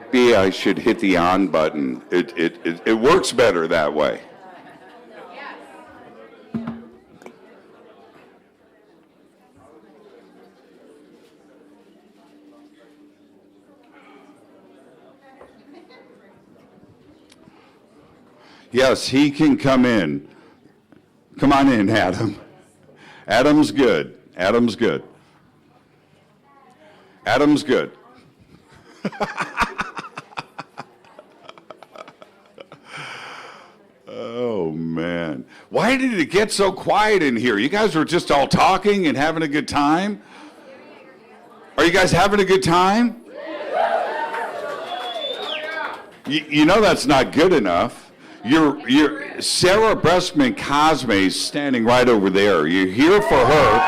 Maybe I should hit the on button. It works better that way. Yes, he can come in. Come on in, Adam. Adam's good. Adam's good. Adam's good. Oh, man. Why did it get so quiet in here? You guys were just all talking and having a good time? Are you guys having a good time? You know that's not good enough. You're Sarah Breskman Cosme is standing right over there. You're here for her.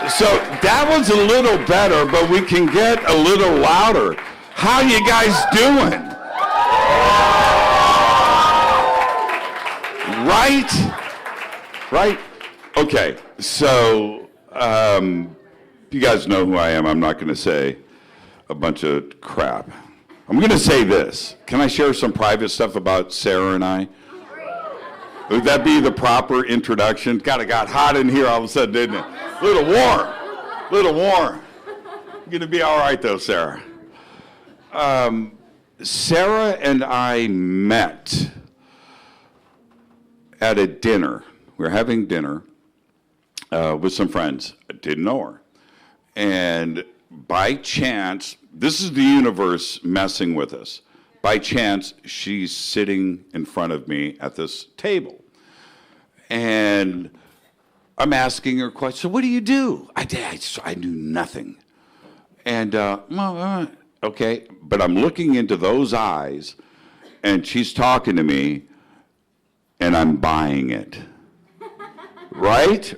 So that was a little better, but we can get a little louder. How you guys doing? Right? Okay, so you guys know who I am. I'm not going to say a bunch of crap. I'm going to say this. Can I share some private stuff about Sarah and I? Would that be the proper introduction? Kind of got hot in here all of a sudden, didn't it? A little warm. Going to be all right, though, Sarah. Sarah and I met at a dinner. We were having dinner with some friends. I didn't know her. And by chance, this is the universe messing with us. By chance, she's sitting in front of me at this table. And I'm asking her questions. So what do you do? I knew nothing. And, okay. But I'm looking into those eyes, and she's talking to me, and I'm buying it. Right?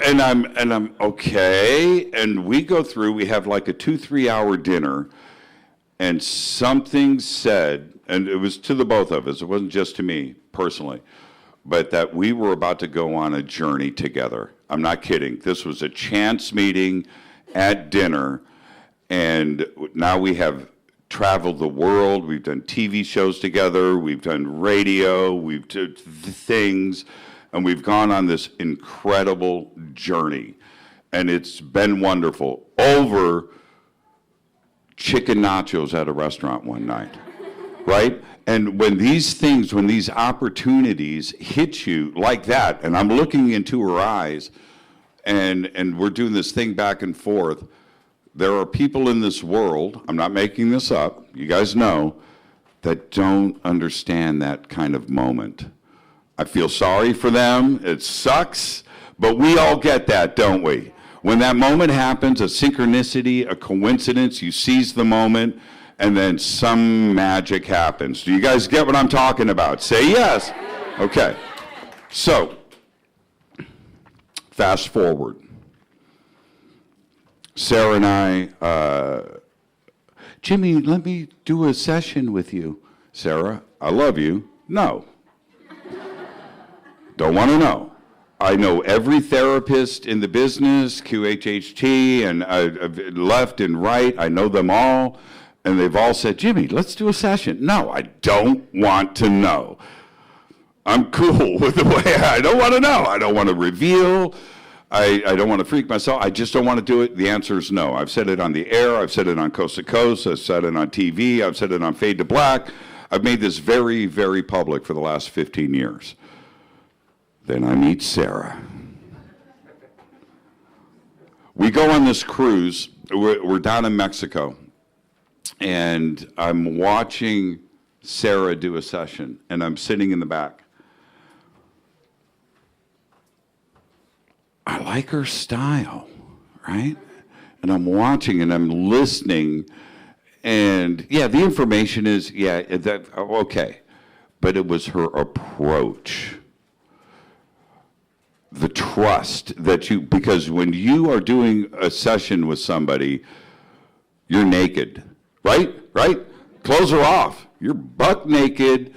And I'm okay. And we go through, we have like a 2-3 hour dinner, and something said, and it was to the both of us, it wasn't just to me personally, but that we were about to go on a journey together. I'm not kidding. This was a chance meeting at dinner, and now we have traveled the world. We've done TV shows together. We've done radio. We've done things. And we've gone on this incredible journey. And it's been wonderful. Over chicken nachos at a restaurant one night, right? And when these opportunities hit you like that, and I'm looking into her eyes, and we're doing this thing back and forth, there are people in this world, I'm not making this up, you guys know, that don't understand that kind of moment. I feel sorry for them. It sucks, but we all get that, don't we? When that moment happens, a synchronicity, a coincidence, you seize the moment, and then some magic happens. Do you guys get what I'm talking about? Say yes. Okay. So, fast forward. Sarah and I, Jimmy, let me do a session with you. Sarah, I love you. No. Don't want to know. I know every therapist in the business, QHHT, and left and right. I know them all. And they've all said, Jimmy, let's do a session. No, I don't want to know. I'm cool with the way I don't want to know. I don't want to reveal. I don't want to freak myself. I just don't want to do it. The answer is no. I've said it on the air. I've said it on Coast to Coast. I've said it on TV. I've said it on Fade to Black. I've made this very, very public for the last 15 years. Then I meet Sarah. We go on this cruise. We're down in Mexico. And I'm watching Sarah do a session. And I'm sitting in the back. I like her style, right? And I'm watching and I'm listening. And yeah, the information is, okay. But it was her approach. The trust that because when you are doing a session with somebody, you're naked, right? Clothes are off. You're buck naked,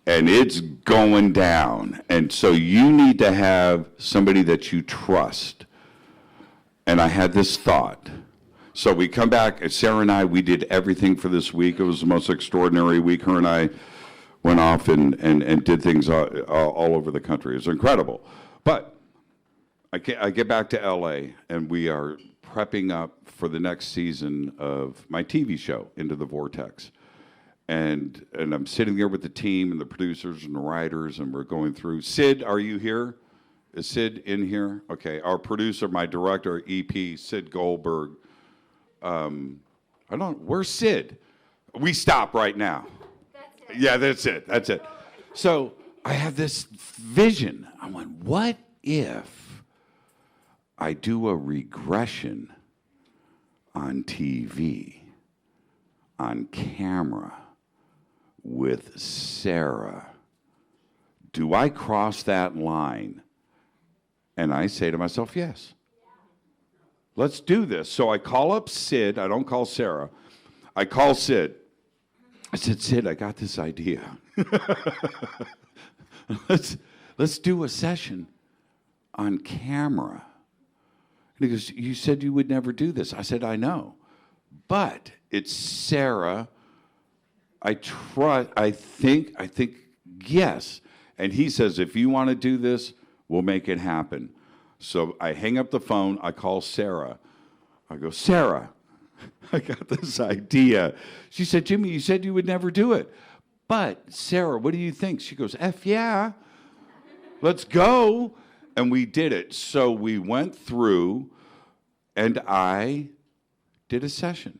and it's going down. And so you need to have somebody that you trust. And I had this thought, So we come back, Sarah and I, we did everything for this week. It was the most extraordinary week. Her and I went off and did things all over the country. It was incredible. But I get back to LA, and we are prepping up for the next season of my TV show, Into the Vortex. And I'm sitting there with the team and the producers and the writers, and we're going through. Sid, are you here? Is Sid in here? Okay. Our producer, my director, EP, Sid Goldberg. Where's Sid? We stop right now. That's it. Yeah, that's it. That's it. So I have this vision. I went, what if I do a regression on TV, on camera, with Sarah? Do I cross that line? And I say to myself, yes. Let's do this. So I call up Sid. I don't call Sarah. I call Sid. I said, Sid, I got this idea. Let's do a session on camera. And he goes, you said you would never do this. I said, I know. But it's Sarah. I think, yes. And he says, if you want to do this, we'll make it happen. So I hang up the phone. I call Sarah. I go, Sarah, I got this idea. She said, Jimmy, you said you would never do it. But, Sarah, what do you think? She goes, F yeah. Let's go. And we did it. So we went through, and I did a session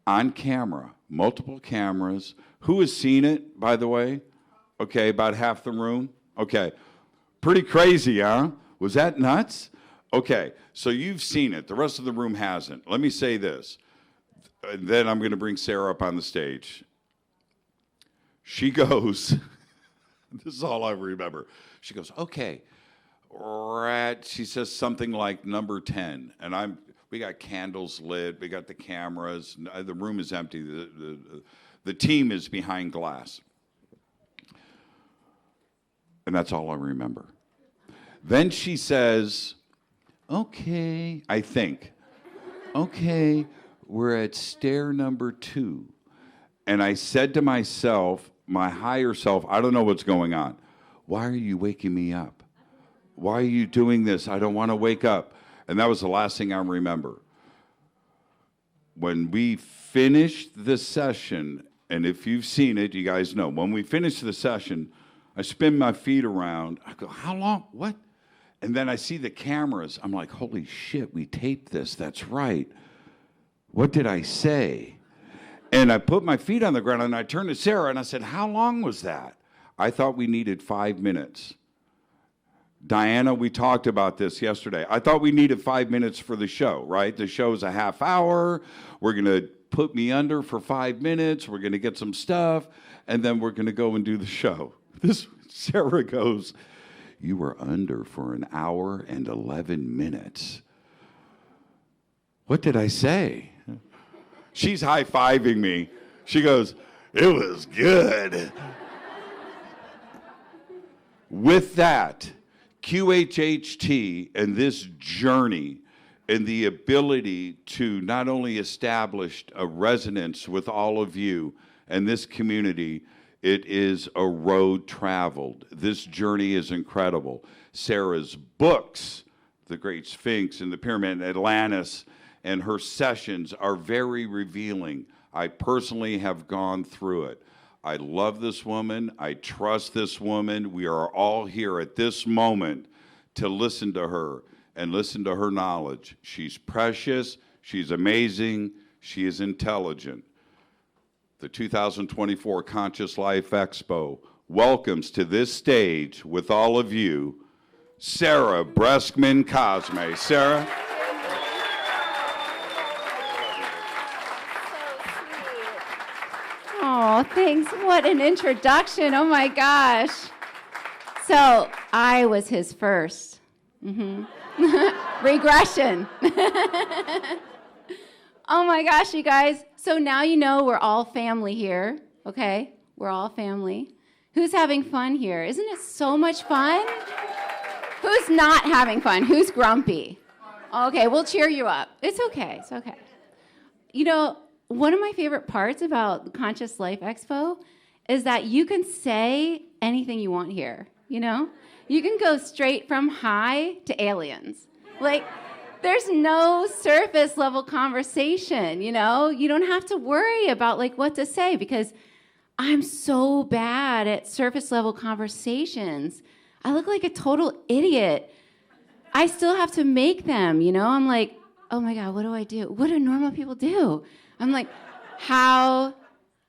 on camera, multiple cameras. Who has seen it, by the way? Okay, about half the room. Okay. Pretty crazy, huh? Was that nuts? Okay, so you've seen it. The rest of the room hasn't. Let me say this. Then I'm going to bring Sarah up on the stage. She goes, this is all I remember. She goes, okay, she says something like number 10. And we got candles lit. We got the cameras. The room is empty. The team is behind glass. And that's all I remember. Then she says, okay, I think, okay, we're at stair number 2. And I said to myself, my higher self, I don't know what's going on. Why are you waking me up? Why are you doing this? I don't want to wake up. And that was the last thing I remember. When we finished the session, and if you've seen it, you guys know, when we finished the session, I spin my feet around. I go, how long? What? And then I see the cameras. I'm like, holy shit, we taped this. That's right. What did I say? And I put my feet on the ground, and I turned to Sarah, and I said, how long was that? I thought we needed 5 minutes. Diana, we talked about this yesterday. I thought we needed 5 minutes for the show, right? The show's a half hour. We're going to put me under for 5 minutes. We're going to get some stuff, and then we're going to go and do the show. Sarah goes, you were under for an hour and 11 minutes. What did I say? She's high-fiving me. She goes, it was good. With that, QHHT and this journey and the ability to not only establish a resonance with all of you and this community, it is a road traveled. This journey is incredible. Sarah's books, The Great Sphinx and the Pyramid, Atlantis, and her sessions are very revealing. I personally have gone through it. I love this woman. I trust this woman. We are all here at this moment to listen to her and listen to her knowledge. She's precious. She's amazing. She is intelligent. The 2024 Conscious Life Expo welcomes to this stage with all of you, Sarah Breskman Cosme. Sarah? Oh, thanks. What an introduction. Oh, my gosh. So I was his first. Regression. Oh, my gosh, you guys. So now you know we're all family here, okay? We're all family. Who's having fun here? Isn't it so much fun? Who's not having fun? Who's grumpy? Okay, we'll cheer you up. It's okay. It's okay. one of my favorite parts about the Conscious Life Expo is that you can say anything you want here, You can go straight from high to aliens. Like, there's no surface level conversation, You don't have to worry about, what to say, because I'm so bad at surface level conversations. I look like a total idiot. I still have to make them, I'm like, oh my God, what do I do? What do normal people do? I'm like, how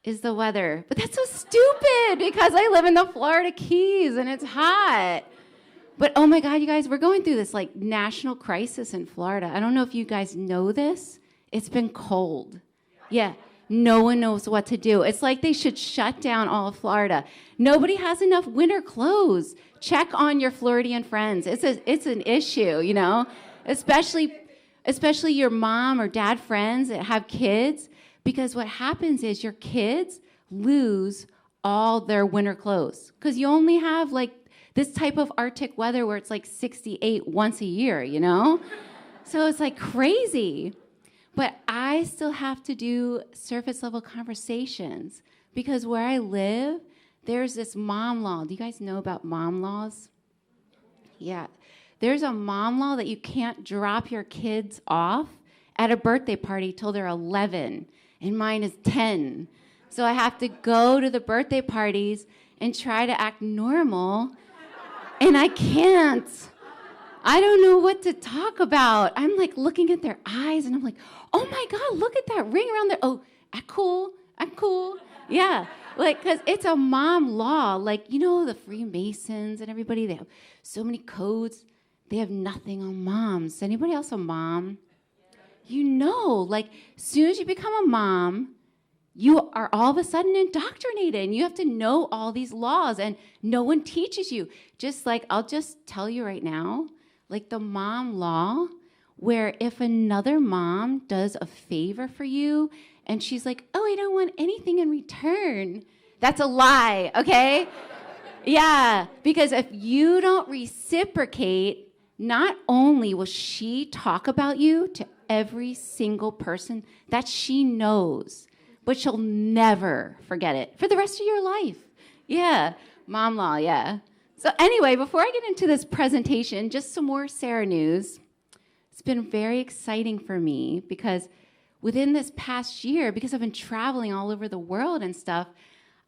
is the weather? But that's so stupid because I live in the Florida Keys and it's hot. But oh my God, you guys, we're going through this national crisis in Florida. I don't know if you guys know this. It's been cold. Yeah, no one knows what to do. It's like they should shut down all of Florida. Nobody has enough winter clothes. Check on your Floridian friends. It's an issue, especially your mom or dad friends that have kids, because what happens is your kids lose all their winter clothes because you only have this type of Arctic weather where it's 68 once a year, So it's crazy. But I still have to do surface level conversations because where I live, there's this mom law. Do you guys know about mom laws? Yeah. There's a mom law that you can't drop your kids off at a birthday party till they're 11, and mine is 10. So I have to go to the birthday parties and try to act normal, and I can't. I don't know what to talk about. I'm looking at their eyes, and I'm like, oh my God, look at that ring around there. Oh, I'm cool. Yeah, because it's a mom law. The Freemasons and everybody, they have so many codes. They have nothing on moms. Anybody else a mom? Soon as you become a mom, you are all of a sudden indoctrinated, and you have to know all these laws, and no one teaches you. I'll just tell you right now, the mom law, where if another mom does a favor for you, and she's like, oh, I don't want anything in return, that's a lie, okay? Yeah, because if you don't reciprocate, not only will she talk about you to every single person that she knows, but she'll never forget it for the rest of your life. Yeah, mom law, yeah. So anyway, before I get into this presentation, just some more Sarah news. It's been very exciting for me because within this past year, because I've been traveling all over the world and stuff,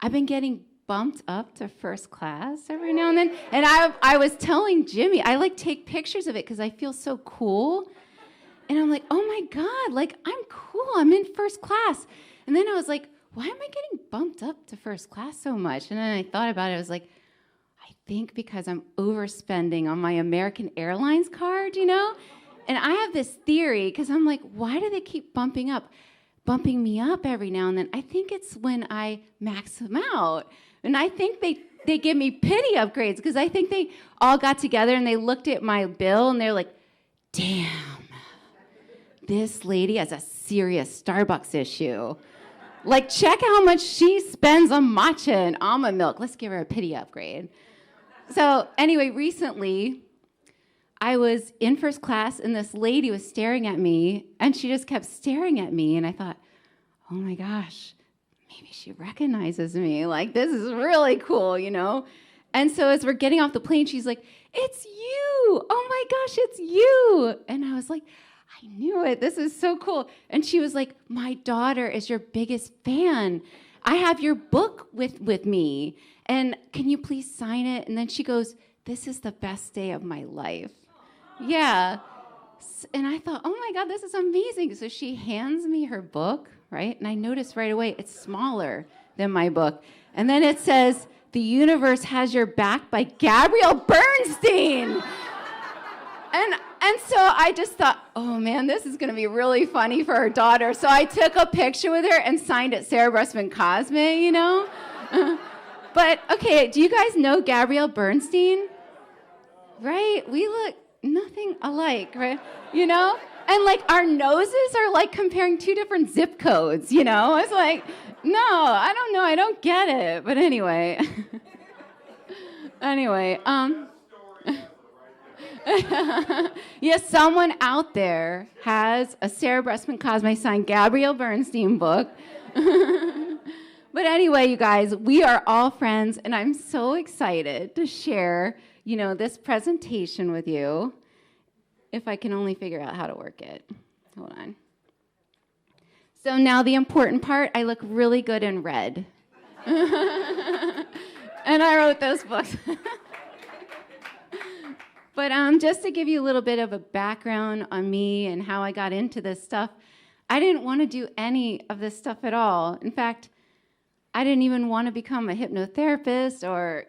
I've been getting bumped up to first class every now and then. And I was telling Jimmy, I take pictures of it because I feel so cool. And I'm like, oh my God, I'm cool. I'm in first class. And then I was like, why am I getting bumped up to first class so much? And then I thought about it. I was like, I think because I'm overspending on my American Airlines card, And I have this theory because I'm like, why do they keep bumping me up every now and then? I think it's when I max them out. And I think they give me pity upgrades because I think they all got together and they looked at my bill and they're like, damn, this lady has a serious Starbucks issue. Check how much she spends on matcha and almond milk. Let's give her a pity upgrade. So anyway, recently, I was in first class and this lady was staring at me and she just kept staring at me and I thought, oh my gosh, maybe she recognizes me. This is really cool, And so as we're getting off the plane, she's like, it's you. Oh my gosh, it's you. And I was like, I knew it. This is so cool. And she was like, my daughter is your biggest fan. I have your book with me. And can you please sign it? And then she goes, this is the best day of my life. Yeah. And I thought, oh my God, this is amazing. So she hands me her book, right? And I noticed right away it's smaller than my book. And then it says, The Universe Has Your Back by Gabrielle Bernstein. And so I just thought, oh man, this is going to be really funny for her daughter. So I took a picture with her and signed it Sarah Breskman Cosme, But, okay, do you guys know Gabrielle Bernstein? Right? We look nothing alike, right? And our noses are comparing two different zip codes, It's like, no, I don't know. I don't get it. But anyway. Yes, someone out there has a Sarah Breskman Cosme signed Gabrielle Bernstein book. But anyway, you guys, we are all friends, and I'm so excited to share, this presentation with you. If I can only figure out how to work it. Hold on. So now the important part, I look really good in red. And I wrote those books. But just to give you a little bit of a background on me and how I got into this stuff, I didn't want to do any of this stuff at all. In fact, I didn't even want to become a hypnotherapist or,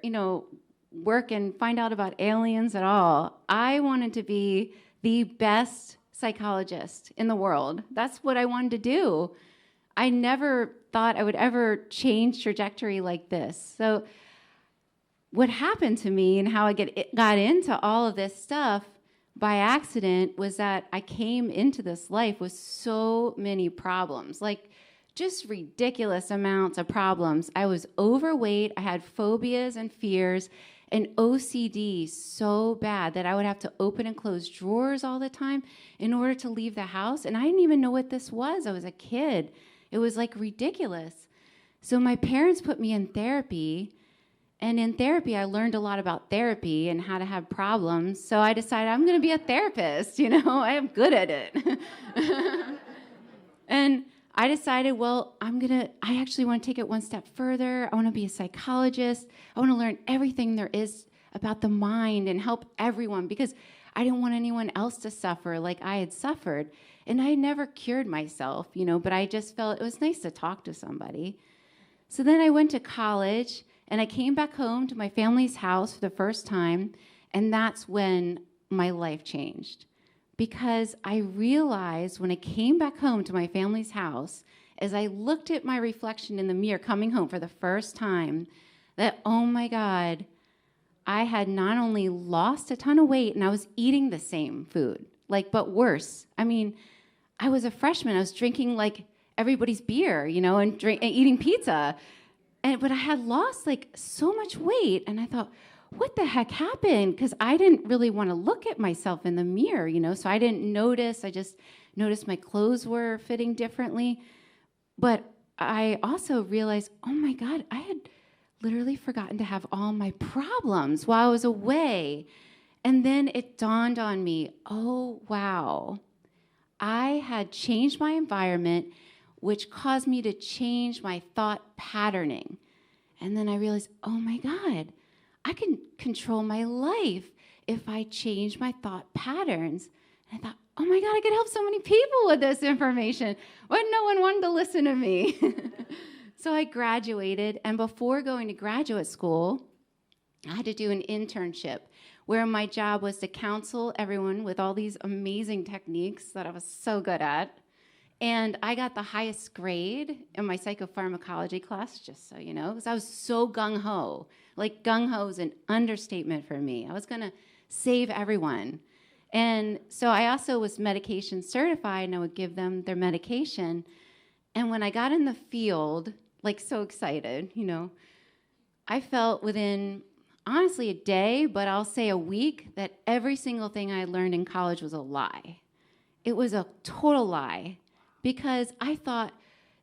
work and find out about aliens at all. I wanted to be the best psychologist in the world. That's what I wanted to do. I never thought I would ever change trajectory like this. So what happened to me and how I got into all of this stuff by accident was that I came into this life with so many problems, like just ridiculous amounts of problems. I was overweight, I had phobias and fears, and OCD so bad that I would have to open and close drawers all the time in order to leave the house. And I didn't even know what this was. I was a kid. It was like ridiculous. So my parents put me in therapy. And in therapy, I learned a lot about therapy and how to have problems. So I decided I'm going to be a therapist. I am good at it. And I decided, well, I actually want to take it one step further. I want to be a psychologist. I want to learn everything there is about the mind and help everyone because I didn't want anyone else to suffer like I had suffered. And I never cured myself, but I just felt it was nice to talk to somebody. So then I went to college and I came back home to my family's house for the first time. And that's when my life changed. Because I realized when I came back home to my family's house, as I looked at my reflection in the mirror coming home for the first time, that, oh my God, I had not only lost a ton of weight and I was eating the same food, but worse. I mean, I was a freshman. I was drinking like everybody's beer, and eating pizza. But I had lost so much weight. And I thought, what the heck happened? Because I didn't really want to look at myself in the mirror, so I didn't notice. I just noticed my clothes were fitting differently. But I also realized, oh my God, I had literally forgotten to have all my problems while I was away. And then it dawned on me, oh wow, I had changed my environment, which caused me to change my thought patterning. And then I realized, oh my God, I can control my life if I change my thought patterns. And I thought, oh my God, I could help so many people with this information. But no one wanted to listen to me. So I graduated, and before going to graduate school, I had to do an internship where my job was to counsel everyone with all these amazing techniques that I was so good at. And I got the highest grade in my psychopharmacology class, just so you know, because I was so gung-ho. Gung-ho is an understatement for me. I was going to save everyone. And so I also was medication certified, and I would give them their medication. And when I got in the field, so excited, I felt within, honestly, a day, but I'll say a week, that every single thing I learned in college was a lie. It was a total lie. Because I thought,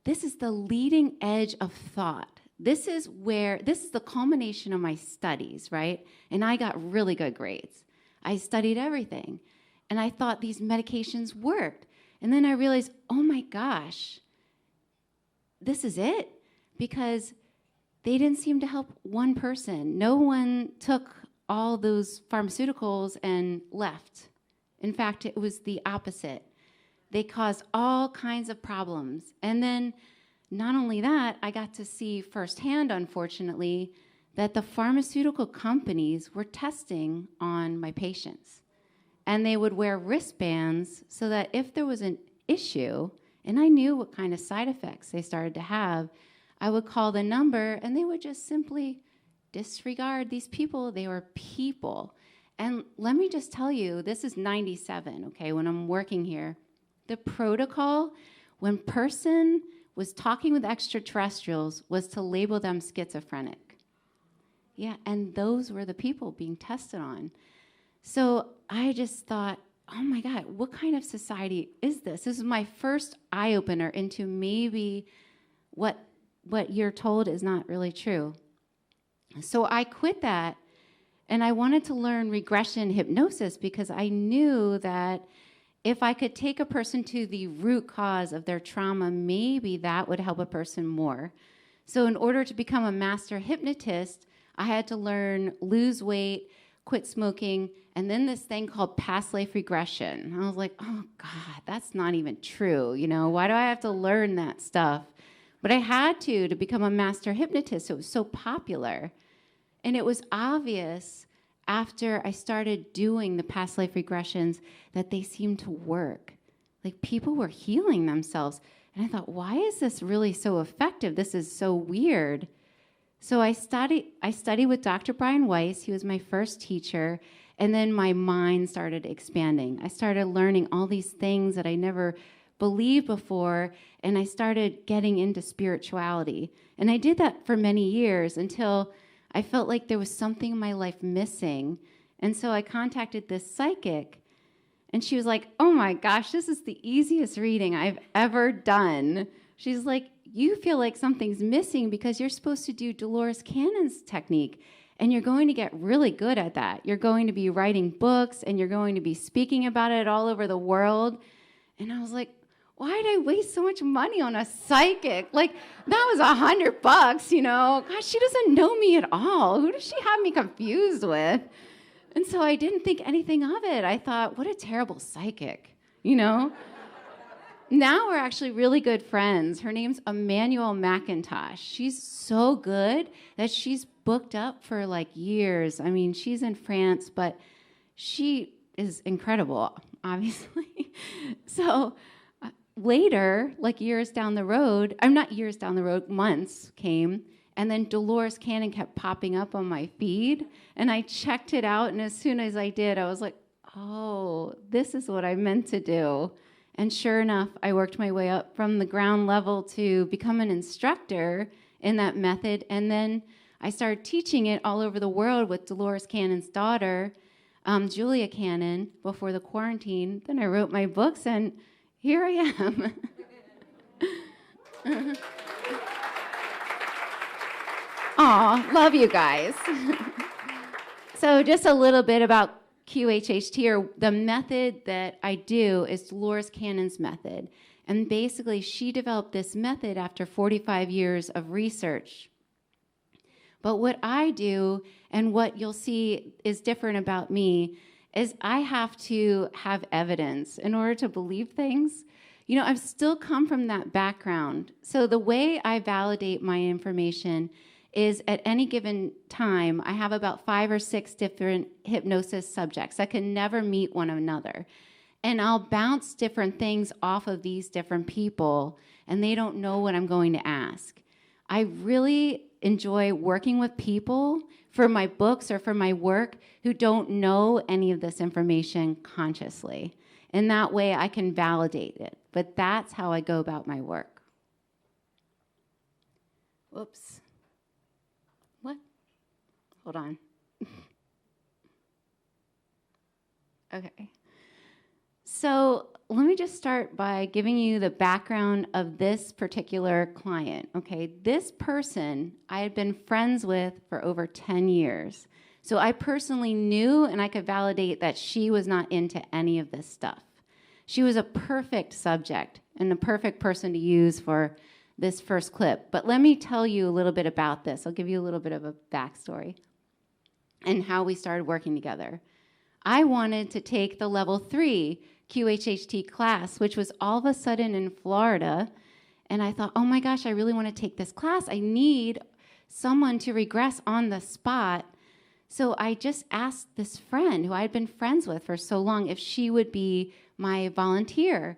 this is the leading edge of thought. This is the culmination of my studies, right? And I got really good grades. I studied everything. And I thought these medications worked. And then I realized, oh my gosh, this is it? Because they didn't seem to help one person. No one took all those pharmaceuticals and left. In fact, it was the opposite. They caused all kinds of problems. And then not only that, I got to see firsthand, unfortunately, that the pharmaceutical companies were testing on my patients. And they would wear wristbands so that if there was an issue, and I knew what kind of side effects they started to have, I would call the number and they would just simply disregard these people. They were people. And let me just tell you, this is 97, okay, when I'm working here. The protocol, when person was talking with extraterrestrials, was to label them schizophrenic. Yeah, and those were the people being tested on. So I just thought, oh my God, what kind of society is this? This is my first eye-opener into maybe what you're told is not really true. So I quit that, and I wanted to learn regression hypnosis because I knew that if I could take a person to the root cause of their trauma, maybe that would help a person more. So in order to become a master hypnotist, I had to learn lose weight, quit smoking, and then this thing called past life regression. I was like, oh God, that's not even true. Why do I have to learn that stuff? But I had to become a master hypnotist. It was so popular. And it was obvious after I started doing the past life regressions that they seemed to work. Like people were healing themselves. And I thought, why is this really so effective? This is so weird. So I studied with Dr. Brian Weiss. He was my first teacher. And then my mind started expanding. I started learning all these things that I never believed before. And I started getting into spirituality. And I did that for many years until I felt like there was something in my life missing. And so I contacted this psychic. And she was like, oh my gosh, this is the easiest reading I've ever done. She's like, you feel like something's missing because you're supposed to do Dolores Cannon's technique, and you're going to get really good at that. You're going to be writing books, and you're going to be speaking about it all over the world. And I was like, why did I waste so much money on a psychic? Like, that was $100, Gosh, she doesn't know me at all. Who does she have me confused with? And so I didn't think anything of it. I thought, what a terrible psychic, Now we're actually really good friends. Her name's Emmanuel McIntosh. She's so good that she's booked up for like years. I mean, she's in France, but she is incredible, obviously. So later, like years down the road, months came, and then Dolores Cannon kept popping up on my feed, and I checked it out, and as soon as I did, I was like, oh, this is what I meant to do. And sure enough, I worked my way up from the ground level to become an instructor in that method. And then I started teaching it all over the world with Dolores Cannon's daughter, Julia Cannon, before the quarantine. Then I wrote my books, and here I am. Aw, love you guys. So just a little bit about QHHT, or the method that I do is Dolores Cannon's method. And basically, she developed this method after 45 years of research. But what I do, and what you'll see is different about me, is I have to have evidence in order to believe things. I've still come from that background. So the way I validate my information is at any given time, I have about 5 or 6 different hypnosis subjects that can never meet one another. And I'll bounce different things off of these different people, and they don't know what I'm going to ask. I really enjoy working with people for my books or for my work who don't know any of this information consciously. And that way I can validate it. But that's how I go about my work. Whoops. What? Hold on. Okay. So let me just start by giving you the background of this particular client, okay? This person I had been friends with for over 10 years. So I personally knew and I could validate that she was not into any of this stuff. She was a perfect subject and the perfect person to use for this first clip. But let me tell you a little bit about this. I'll give you a little bit of a backstory and how we started working together. I wanted to take the level 3 QHHT class, which was all of a sudden in Florida. And I thought, oh my gosh, I really want to take this class. I need someone to regress on the spot. So I just asked this friend who I had been friends with for so long if she would be my volunteer.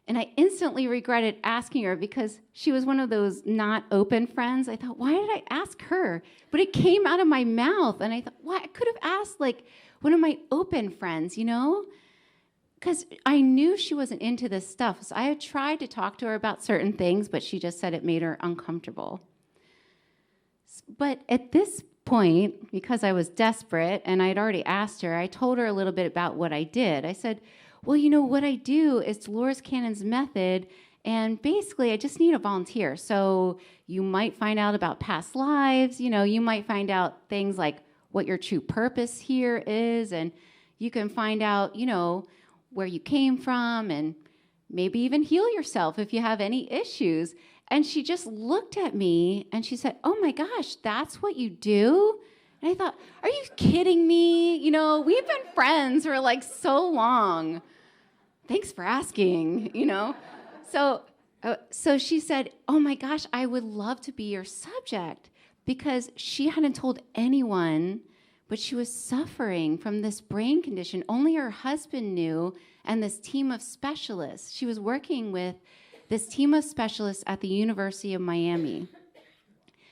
And I instantly regretted asking her because she was one of those not open friends. I thought, why did I ask her? But it came out of my mouth. And I thought, why? I could have asked like one of my open friends, because I knew she wasn't into this stuff. So I had tried to talk to her about certain things, but she just said it made her uncomfortable. But at this point, because I was desperate and I'd already asked her, I told her a little bit about what I did. I said, well, what I do is Dolores Cannon's method, and basically I just need a volunteer. So you might find out about past lives, you might find out things like what your true purpose here is, and you can find out, where you came from, and maybe even heal yourself if you have any issues. And she just looked at me and she said, oh my gosh, that's what you do? And I thought, are you kidding me? We've been friends for like so long. Thanks for asking, So she said, oh my gosh, I would love to be your subject, because she hadn't told anyone, but she was suffering from this brain condition. Only her husband knew, and this team of specialists. She was working with this team of specialists at the University of Miami.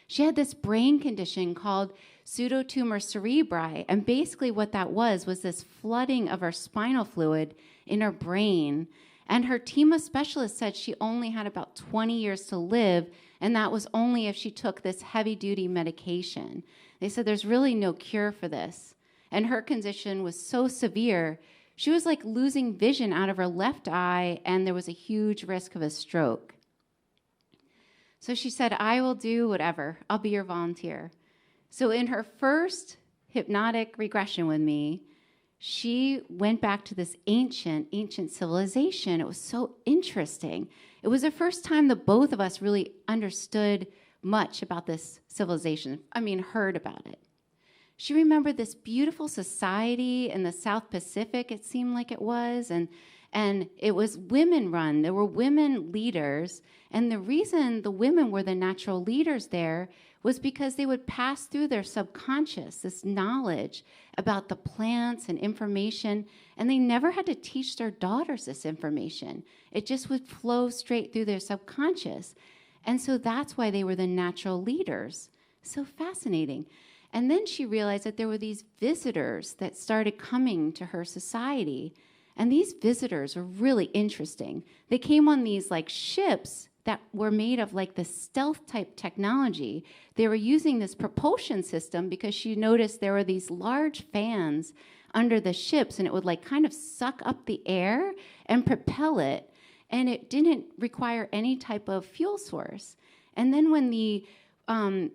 She had this brain condition called pseudotumor cerebri, and basically what that was this flooding of her spinal fluid in her brain. And her team of specialists said she only had about 20 years to live, and that was only if she took this heavy-duty medication. They said there's really no cure for this. And her condition was so severe, she was like losing vision out of her left eye, and there was a huge risk of a stroke. So she said, I will do whatever. I'll be your volunteer. So in her first hypnotic regression with me, she went back to this ancient civilization. It was so interesting. It was the first time the both of us really understood much about this civilization. Heard about it. She remembered this beautiful society in the South Pacific, it seemed like it was, and it was women-run. There were women leaders, and the reason the women were the natural leaders there was because they would pass through their subconscious this knowledge about the plants and information, and they never had to teach their daughters this information. It just would flow straight through their subconscious. And so that's why they were the natural leaders. So fascinating. And then she realized that there were these visitors that started coming to her society. And these visitors were really interesting. They came on these like ships that were made of like the stealth type technology. They were using this propulsion system because she noticed there were these large fans under the ships, and it would like kind of suck up the air and propel it. And it didn't require any type of fuel source. And then when the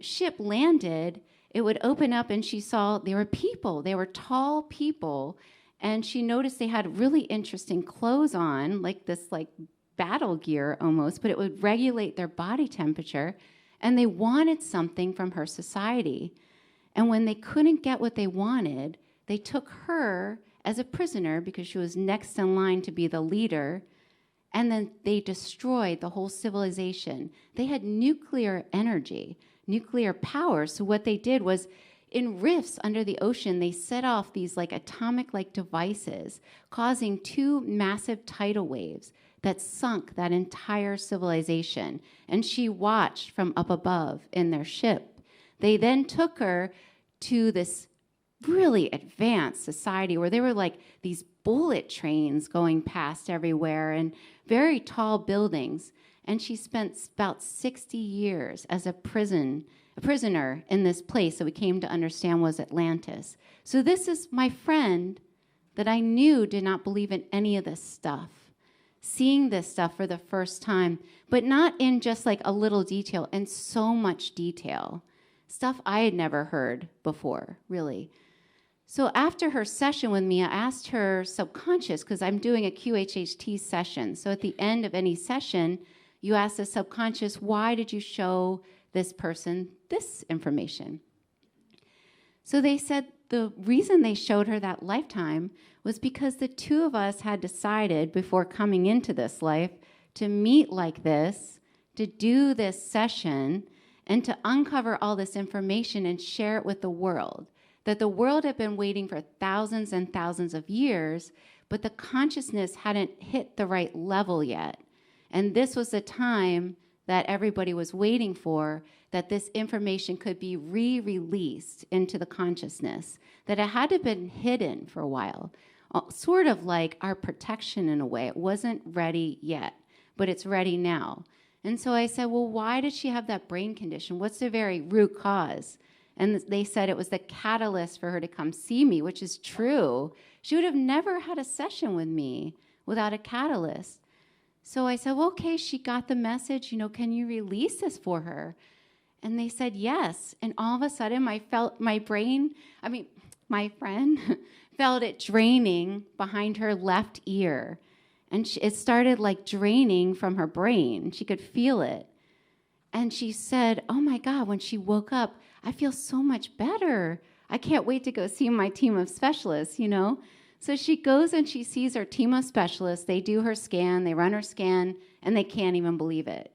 ship landed, it would open up, and she saw there were people. They were tall people, and she noticed they had really interesting clothes on, like this like battle gear almost, but it would regulate their body temperature, and they wanted something from her society. And when they couldn't get what they wanted, they took her as a prisoner because she was next in line to be the leader, and then they destroyed the whole civilization. They had nuclear energy, nuclear power. So what they did was, in rifts under the ocean, they set off these like atomic-like devices, causing 2 massive tidal waves that sunk that entire civilization. And she watched from up above in their ship. They then took her to this really advanced society where there were like these bullet trains going past everywhere and very tall buildings. And she spent about 60 years as a prisoner in this place that we came to understand was Atlantis. So this is my friend that I knew did not believe in any of this stuff, seeing this stuff for the first time, but not in just like a little detail, in so much detail, stuff I had never heard before, really. So after her session with me, I asked her subconscious, because I'm doing a QHHT session. So at the end of any session, you ask the subconscious, why did you show this person this information? So they said the reason they showed her that lifetime was because the 2 of us had decided before coming into this life to meet like this, to do this session, and to uncover all this information and share it with the world. That the world had been waiting for thousands and thousands of years, but the consciousness hadn't hit the right level yet. And this was the time that everybody was waiting for, that this information could be re-released into the consciousness, that it had to have been hidden for a while, sort of like our protection in a way. It wasn't ready yet, but it's ready now. And so I said, well, why did she have that brain condition? What's the very root cause? And they said it was the catalyst for her to come see me, which is true. She would have never had a session with me without a catalyst. So I said, well, okay, she got the message, can you release this for her? And they said yes. And all of a sudden, my friend felt it draining behind her left ear. And it started like draining from her brain. She could feel it. And she said, oh my God, when she woke up, I feel so much better. I can't wait to go see my team of specialists, So she goes and she sees her team of specialists. They do her scan, they run her scan, and they can't even believe it.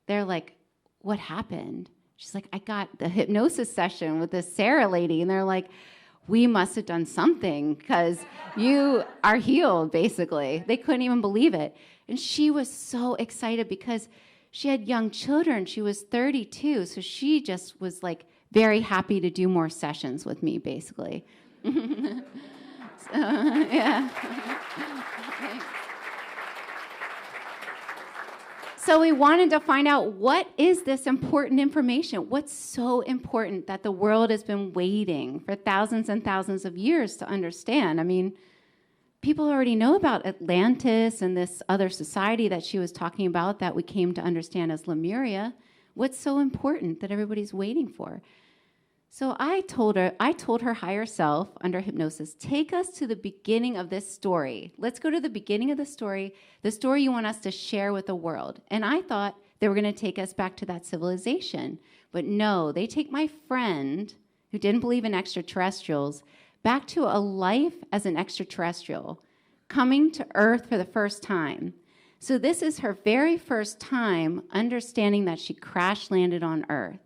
They're like, what happened? She's like, I got the hypnosis session with this Sarah lady. And they're like, we must have done something because you are healed, basically. They couldn't even believe it. And she was so excited because she had young children. She was 32. So she just was like very happy to do more sessions with me, basically. Yeah. So we wanted to find out, what is this important information? What's so important that the world has been waiting for thousands and thousands of years to understand? I mean, people already know about Atlantis and this other society that she was talking about that we came to understand as Lemuria. What's so important that everybody's waiting for? So I told her higher self under hypnosis, take us to the beginning of this story. Let's go to the beginning of the story you want us to share with the world. And I thought they were going to take us back to that civilization. But no, they take my friend, who didn't believe in extraterrestrials, back to a life as an extraterrestrial, coming to Earth for the first time. So this is her very first time understanding that she crash landed on Earth.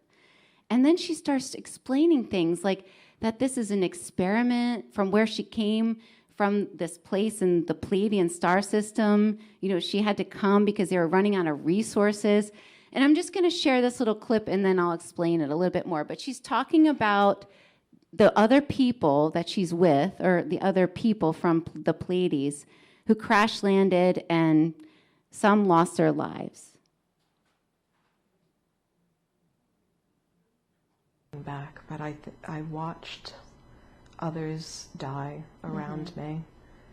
And then she starts explaining things like that this is an experiment from where she came from, this place in the Pleiadian star system. She had to come because they were running out of resources. And I'm just going to share this little clip and then I'll explain it a little bit more. But she's talking about the other people that she's with, or the other people from the Pleiades who crash landed, and some lost their lives. Back, but I watched others die around me.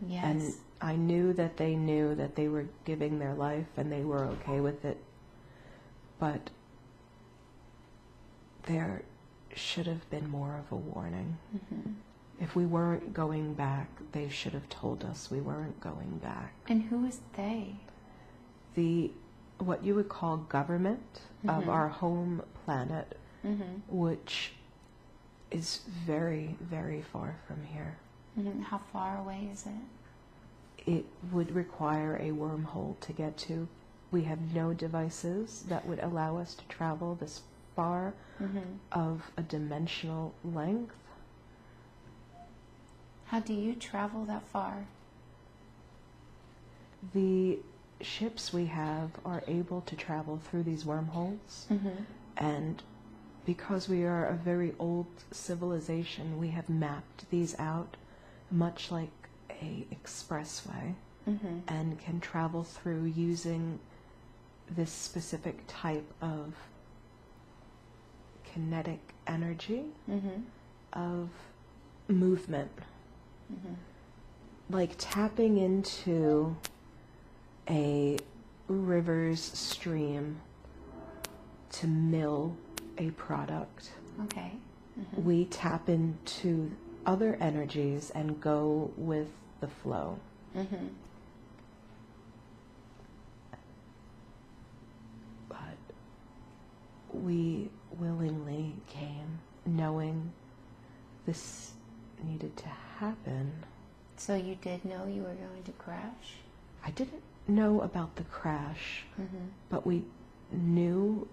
Yes. And I knew that they were giving their life and they were okay with it. But there should have been more of a warning. Mm-hmm. If we weren't going back, they should have told us we weren't going back. And who is they? What you would call government of our home planet, which is very, very far from here. Mm-hmm. How far away is it? It would require a wormhole to get to. We have no devices that would allow us to travel this far of a dimensional length. How do you travel that far? The ships we have are able to travel through these wormholes, and because we are a very old civilization, we have mapped these out much like a expressway, and can travel through using this specific type of kinetic energy of movement, like tapping into a river's stream to mill a product. Okay. We tap into other energies and go with the flow. But we willingly came knowing this needed to happen. So you did know you were going to crash? I didn't know about the crash, but we knew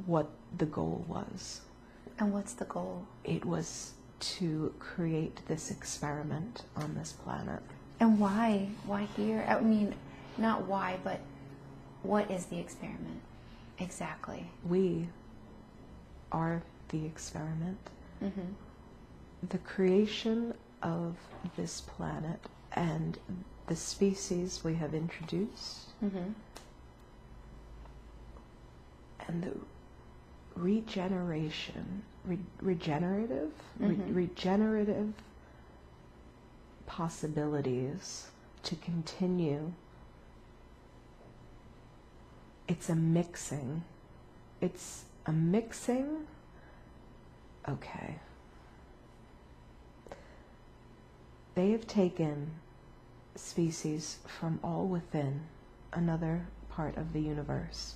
what the goal was. And what's the goal? It was to create this experiment on this planet. And why? Why here? I mean, not why, but what is the experiment exactly? We are the experiment. The creation of this planet and the species we have introduced, and the regenerative possibilities to continue. It's a mixing. Okay. They have taken species from all within another part of the universe.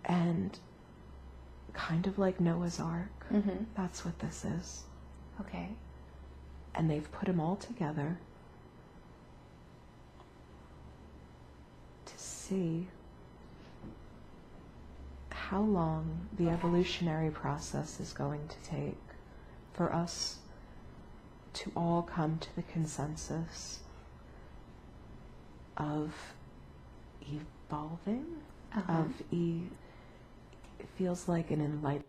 And kind of like Noah's Ark, that's what this is. Okay. And they've put them all together to see how long the evolutionary process is going to take for us to all come to the consensus of evolving, it feels like an enlightenment.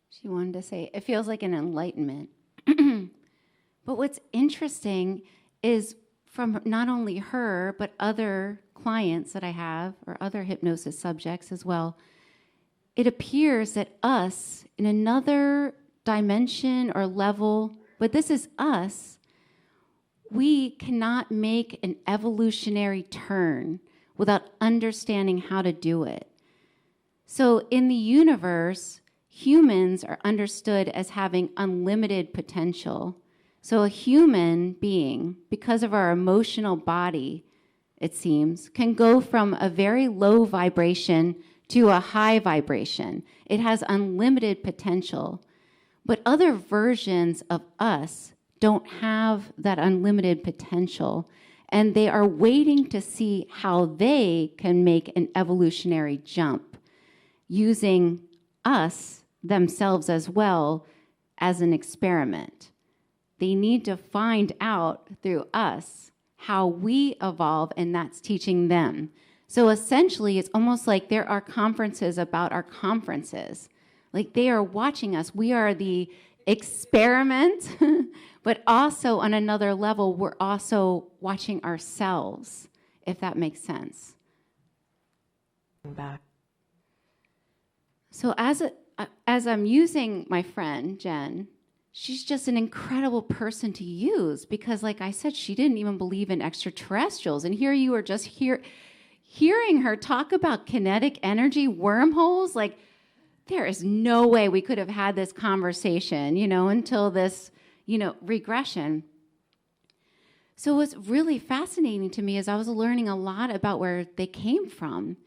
She wanted to say, it feels like an enlightenment. But what's interesting is from not only her, but other clients that I have, or other hypnosis subjects as well, it appears that us, in another dimension or level, but this is us, we cannot make an evolutionary turn without understanding how to do it. So in the universe, humans are understood as having unlimited potential. So a human being, because of our emotional body, it seems, can go from a very low vibration to a high vibration. It has unlimited potential. But other versions of us don't have that unlimited potential, and they are waiting to see how they can make an evolutionary jump using us themselves as well as an experiment. They need to find out through us how we evolve, and that's teaching them. So essentially, it's almost like there are conferences about our conferences. Like they are watching us. We are the experiment, but also on another level, we're also watching ourselves, if that makes sense. Back. So as I'm using my friend, Jen, she's just an incredible person to use because, like I said, she didn't even believe in extraterrestrials. And here you are just hearing her talk about kinetic energy, wormholes. Like, there is no way we could have had this conversation, until this, regression. So what's really fascinating to me is I was learning a lot about where they came from.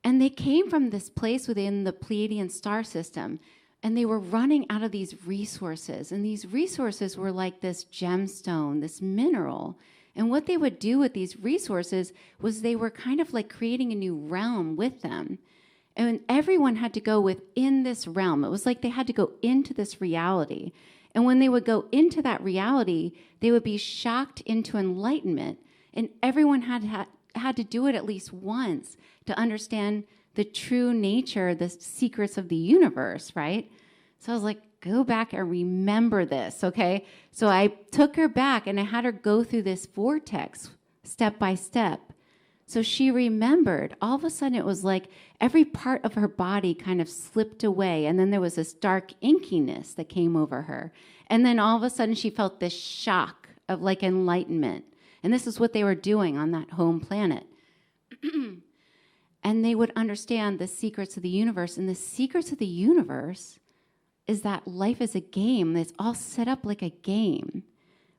And they came from this place within the Pleiadian star system. And they were running out of these resources. And these resources were like this gemstone, this mineral. And what they would do with these resources was they were kind of like creating a new realm with them. And everyone had to go within this realm. It was like they had to go into this reality. And when they would go into that reality, they would be shocked into enlightenment. And everyone had to do it at least once to understand the true nature, the secrets of the universe, right? So I was like, go back and remember this, okay? So I took her back and I had her go through this vortex step by step. So she remembered. All of a sudden, it was like every part of her body kind of slipped away. And then there was this dark inkiness that came over her. And then all of a sudden, she felt this shock of like enlightenment. And this is what they were doing on that home planet. And they would understand the secrets of the universe. And the secrets of the universe is that life is a game. It's all set up like a game,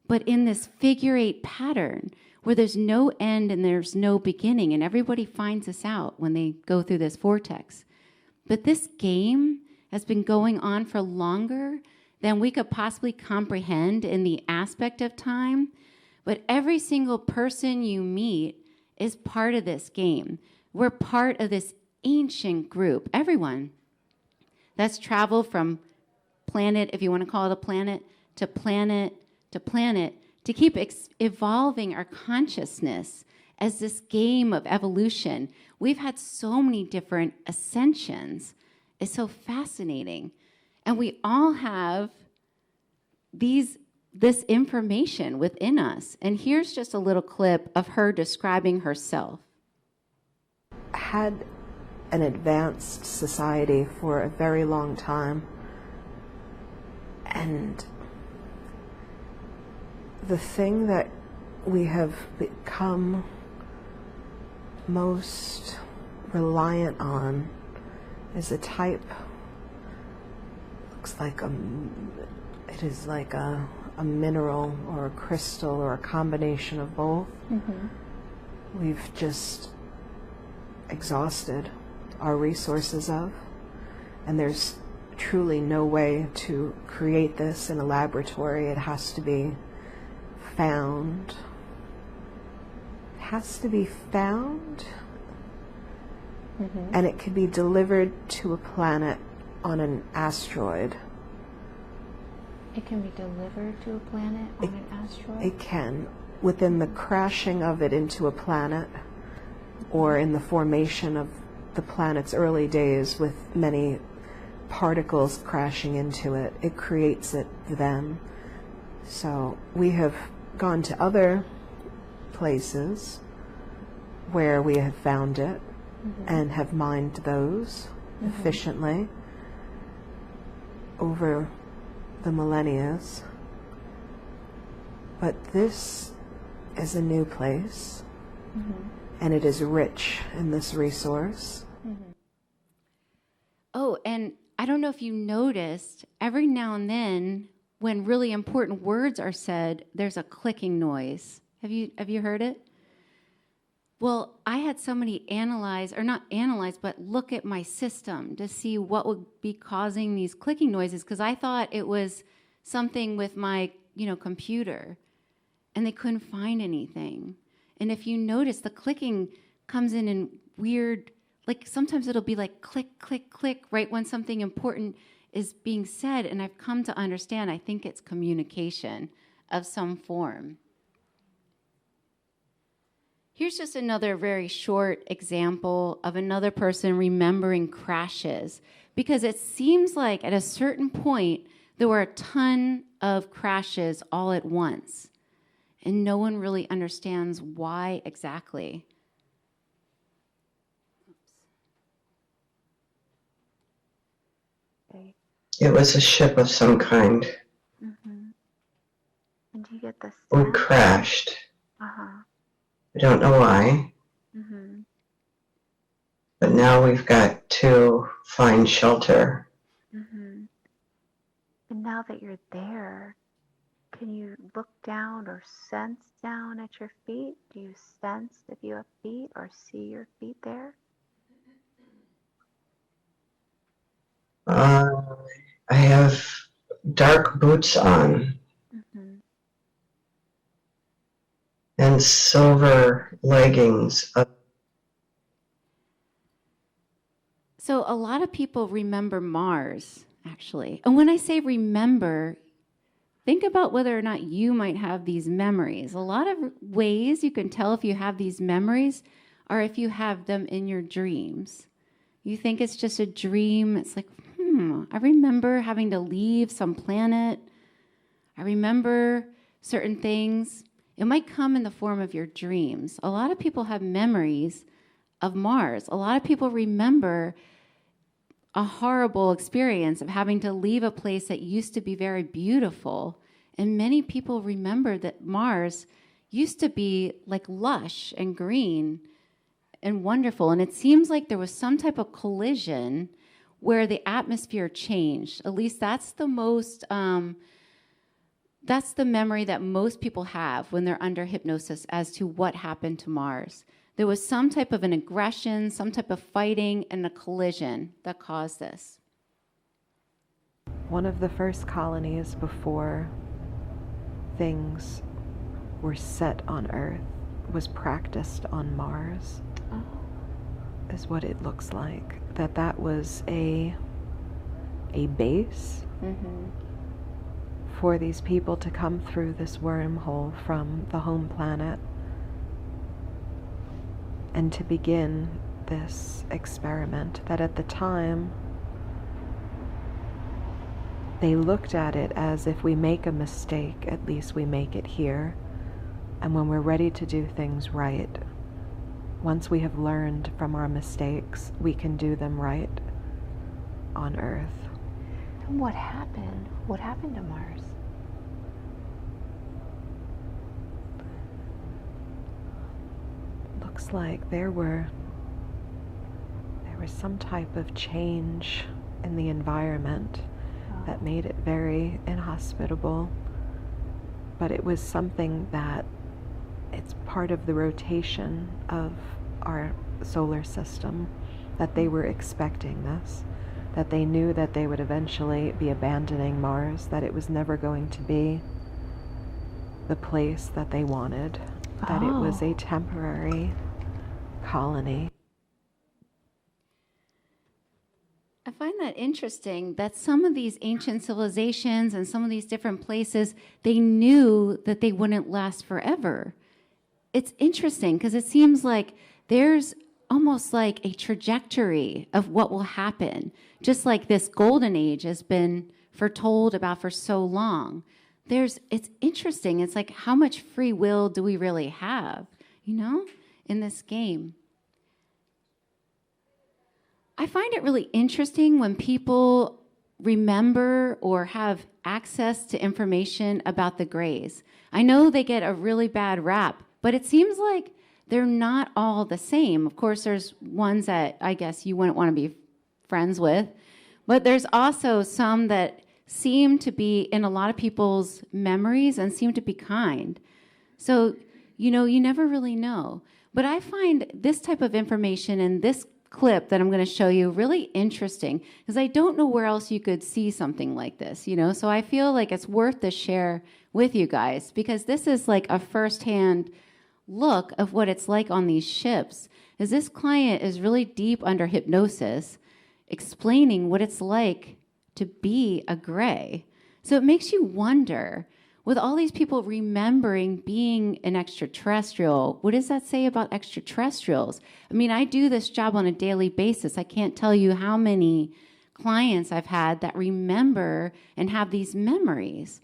but in this figure eight pattern where there's no end and there's no beginning. And everybody finds this out when they go through this vortex. But this game has been going on for longer than we could possibly comprehend in the aspect of time. But every single person you meet is part of this game. We're part of this ancient group, everyone that's traveled from planet, if you want to call it a planet, to planet, to planet, to keep evolving our consciousness as this game of evolution. We've had so many different ascensions. It's so fascinating. And we all have these this information within us. And here's just a little clip of her describing herself. Had an advanced society for a very long time, and the thing that we have become most reliant on is a type, looks like it is like a mineral or a crystal or a combination of both. We've just exhausted our resources of, and there's truly no way to create this in a laboratory. It has to be found. It has to be found, and it can be delivered to a planet on an asteroid. It can be delivered to a planet on an asteroid? It can, within the crashing of it into a planet, or in the formation of the planet's early days with many particles crashing into it. It creates it then. So we have gone to other places where we have found it and have mined those efficiently over the millennia. But this is a new place, and it is rich in this resource. Oh, and I don't know if you noticed, every now and then, when really important words are said, there's a clicking noise. Have you heard it? Well, I had somebody but look at my system to see what would be causing these clicking noises, because I thought it was something with my, computer, and they couldn't find anything. And if you notice, the clicking comes in weird, like sometimes it'll be like click, click, click, right when something important is being said. And I've come to understand, I think it's communication of some form. Here's just another very short example of another person remembering crashes, because it seems like at a certain point, there were a ton of crashes all at once, and no one really understands why exactly. It was a ship of some kind. And you get the We crashed. Uh-huh. I don't know why. But now we've got to find shelter. And now that you're there, can you look down or sense down at your feet? Do you sense if you have feet or see your feet there? I have dark boots on and silver leggings. So a lot of people remember Mars, actually. And when I say remember, think about whether or not you might have these memories. A lot of ways you can tell if you have these memories are if you have them in your dreams. You think it's just a dream. It's like, I remember having to leave some planet. I remember certain things. It might come in the form of your dreams. A lot of people have memories of Mars. A lot of people remember a horrible experience of having to leave a place that used to be very beautiful. And many people remember that Mars used to be like lush and green and wonderful. And it seems like there was some type of collision where the atmosphere changed. At least that's the memory that most people have when they're under hypnosis as to what happened to Mars. There was some type of an aggression, some type of fighting, and a collision that caused this. One of the first colonies before things were set on Earth was practiced on Mars, is what it looks like. That was a base for these people to come through this wormhole from the home planet and to begin this experiment that at the time They looked at it as if we make a mistake, at least we make it here. And when we're ready to do things right, once we have learned from our mistakes, we can do them right on Earth. And what happened? What happened to Mars? Looks like there was some type of change in the environment that made it very inhospitable. But it was something that it's part of the rotation of our solar system, that they were expecting this, that they knew that they would eventually be abandoning Mars, that it was never going to be the place that they wanted, that it was a temporary colony. I find that interesting that some of these ancient civilizations and some of these different places, they knew that they wouldn't last forever. It's interesting because it seems like there's almost like a trajectory of what will happen, just like this golden age has been foretold about for so long. It's interesting. It's like, how much free will do we really have, in this game? I find it really interesting when people remember or have access to information about the Greys. I know they get a really bad rap, but it seems like they're not all the same. Of course, there's ones that I guess you wouldn't want to be friends with, but there's also some that seem to be in a lot of people's memories and seem to be kind. So, you never really know. But I find this type of information in this clip that I'm going to show you really interesting because I don't know where else you could see something like this, So I feel like it's worth to share with you guys because this is like a firsthand look of what it's like on these ships. Is this client is really deep under hypnosis, explaining what it's like to be a Gray. So it makes you wonder, with all these people remembering being an extraterrestrial, what does that say about extraterrestrials? I mean, I do this job on a daily basis. I can't tell you how many clients I've had that remember and have these memories.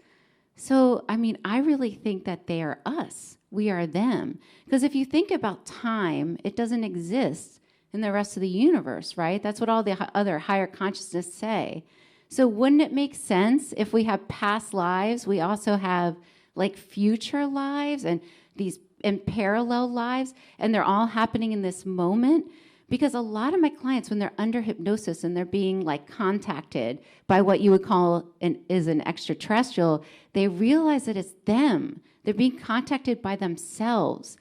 So, I mean, I really think that they are us. We are them. Because if you think about time, it doesn't exist in the rest of the universe, right? That's what all the other higher consciousness say. So wouldn't it make sense if we have past lives, we also have like future lives and these and parallel lives, and they're all happening in this moment? Because a lot of my clients, when they're under hypnosis and they're being like contacted by what you would call an extraterrestrial, they realize that it's them. They're being contacted by themselves.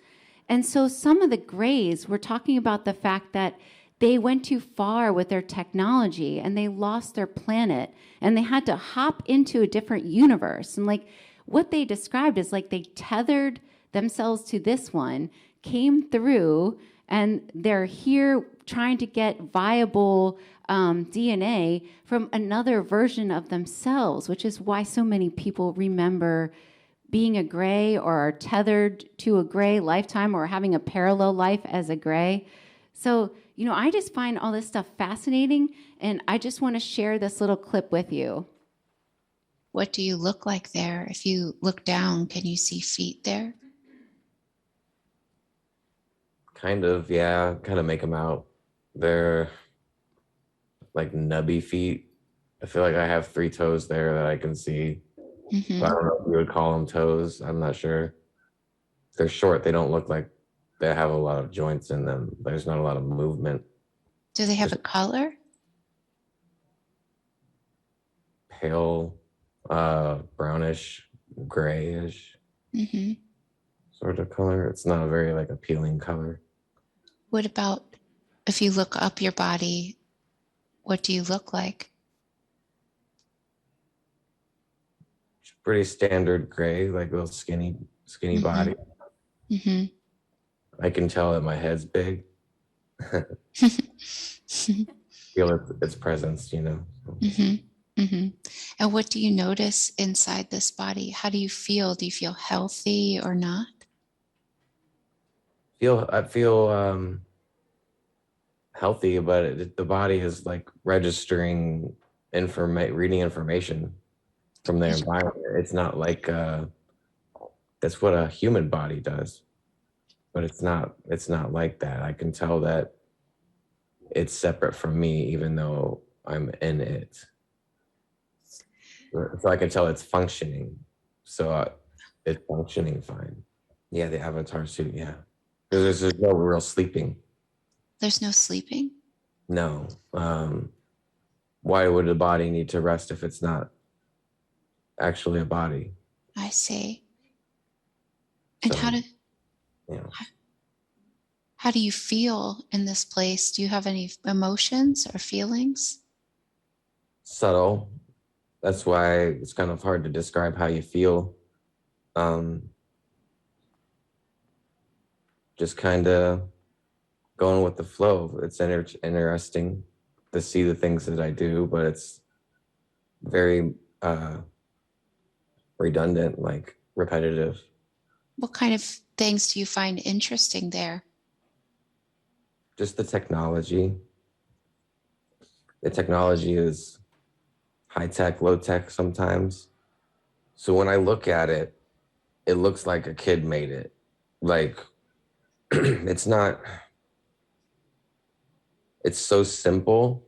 And so some of the Greys were talking about the fact that they went too far with their technology and they lost their planet and they had to hop into a different universe. And like what they described is like they tethered themselves to this one, came through, and they're here trying to get viable DNA from another version of themselves, which is why so many people remember being a Gray or are tethered to a Gray lifetime or having a parallel life as a Gray. So, I just find all this stuff fascinating, and I just want to share this little clip with you. What do you look like there? If you look down, can you see feet there? Kind of, yeah. Kind of make them out. They're like nubby feet. I feel like I have 3 toes there that I can see. Mm-hmm. I don't know if you would call them toes. I'm not sure. They're short. They don't look like they have a lot of joints in them. There's not a lot of movement. Do they have a color? Pale, brownish, grayish Mm-hmm. sort of color. It's not a very like appealing color. What about if you look up your body, what do you look like? It's pretty standard gray, like little skinny Mm-hmm. body. Mm-hmm. I can tell that my head's big. Feel its presence, Mm-hmm. Mm-hmm. And what do you notice inside this body? How do you feel? Do you feel healthy or not? I feel healthy, but the body is like registering reading information. from the environment. It's not like that's what a human body does, but it's not like that. I can tell that it's separate from me, even though I'm in it. So I can tell it's functioning. So it's functioning fine. Yeah, the avatar suit. Yeah, there's no real sleeping. There's no sleeping? No. Why would the body need to rest if it's not actually a body? I see. And So, yeah. how do you feel in this place? Do you have any emotions or feelings? Subtle. That's why it's kind of hard to describe how you feel. Just kind of going with the flow. It's interesting to see the things that I do, but it's very redundant, like repetitive. What kind of things do you find interesting there? Just the technology. The technology is high tech, low tech sometimes. So when I look at it, it looks like a kid made it. Like, it's not, it's so simple,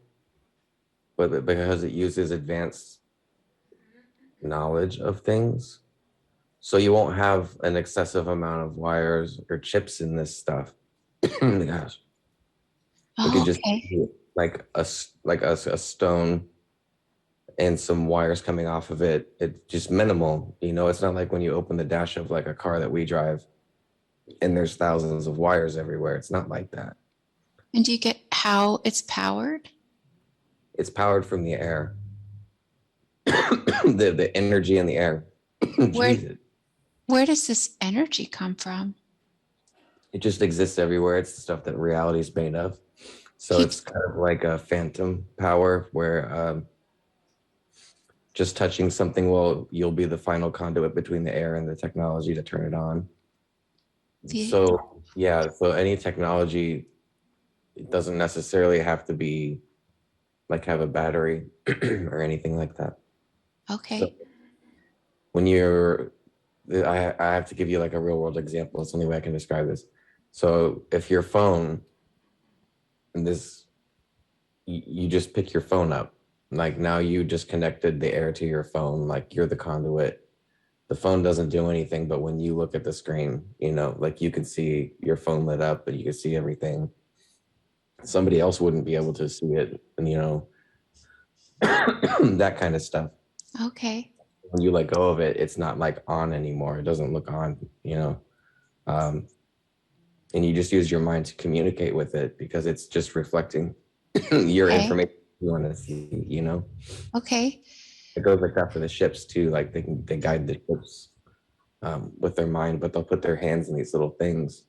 but because it uses advanced knowledge of things, so you won't have an excessive amount of wires or chips in this stuff. Gosh, it could just Okay. be like a stone and some wires coming off of it. It's just minimal. It's not like when you open the dash of like a car that we drive and there's thousands of wires everywhere. It's not like that. And do you get how it's powered? It's powered from the air. the energy in the air. Jesus. Where does this energy come from? It just exists everywhere. It's the stuff that reality is made of. So it's kind of like a phantom power where just touching something, you'll be the final conduit between the air and the technology to turn it on. So yeah, so any technology, it doesn't necessarily have to be like have a battery or anything like that. Okay. So when I have to give you like a real world example. It's the only way I can describe this. So if your phone, and you just pick your phone up, like now you just connected the air to your phone, like you're the conduit. The phone doesn't do anything, but when you look at the screen, like you can see your phone lit up, but you can see everything. Somebody else wouldn't be able to see it, and that kind of stuff. Okay. When you let go of it, it's not like on anymore. It doesn't look on, and you just use your mind to communicate with it because it's just reflecting your information you want to see, Okay. It goes like that for the ships too. Like they guide the ships with their mind, but they'll put their hands in these little things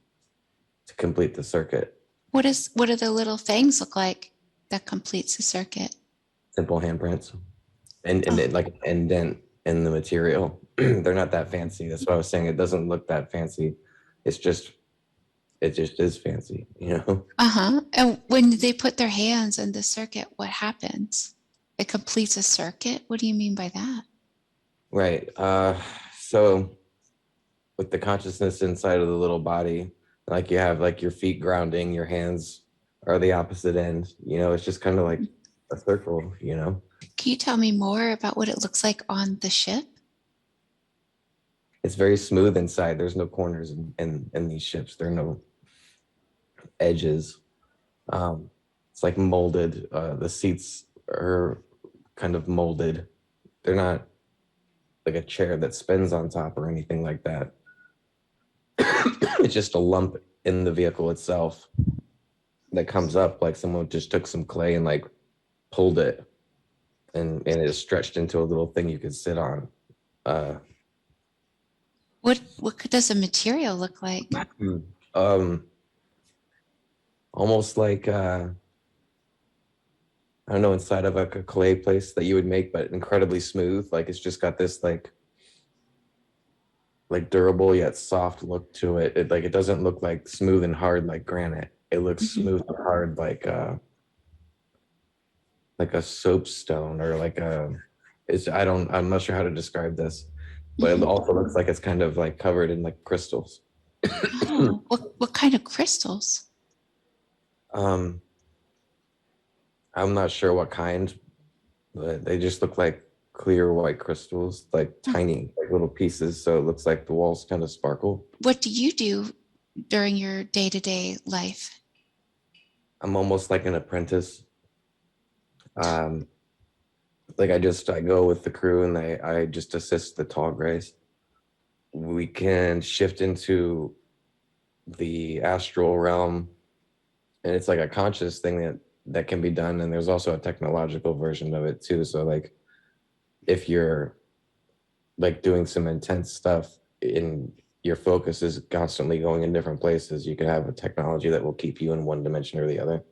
to complete the circuit. What do the little things look like that completes the circuit? Simple handprints and like an indent in the material. They're not that fancy. That's what I was saying. It doesn't look that fancy. It just is fancy, Uh-huh. And when they put their hands in the circuit, what happens? It completes a circuit? What do you mean by that? Right. So with the consciousness inside of the little body, like you have like your feet grounding, your hands are the opposite end, it's just kind of like a circle, Can you tell me more about what it looks like on the ship? It's very smooth inside. There's no corners in these ships. There are no edges. It's like molded. The seats are kind of molded. They're not like a chair that spins on top or anything like that. It's just a lump in the vehicle itself that comes up like someone just took some clay and like pulled it and it is stretched into a little thing you could sit on. What does the material look like? Almost like I don't know, inside of like a clay place that you would make, but incredibly smooth. Like it's just got this like durable yet soft look to it. It doesn't look like smooth and hard like granite. It looks smooth and hard like a soapstone or like a I'm not sure how to describe this, but it also looks like it's kind of like covered in like crystals. Oh, what kind of crystals? I'm not sure what kind, but they just look like clear white crystals, like tiny, like little pieces. So it looks like the walls kind of sparkle. What do you do during your day-to-day life? I'm almost like an apprentice. Like I go with the crew and I just assist the tall grays. We can shift into the astral realm, and it's like a conscious thing that can be done. And there's also a technological version of it too. So like if you're like doing some intense stuff and your focus is constantly going in different places, you can have a technology that will keep you in one dimension or the other.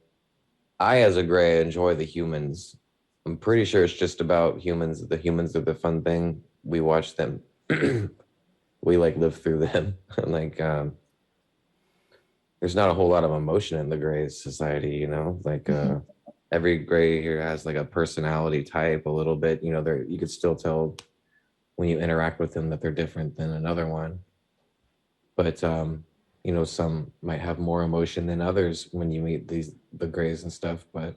I, as a gray, enjoy the humans. I'm pretty sure it's just about humans. The humans are the fun thing. We watch them. We like live through them. Like there's not a whole lot of emotion in the gray society, you know. Like every gray here has like a personality type a little bit. You know, you could still tell when you interact with them that they're different than another one. But you know, some might have more emotion than others when you meet the grays and stuff. But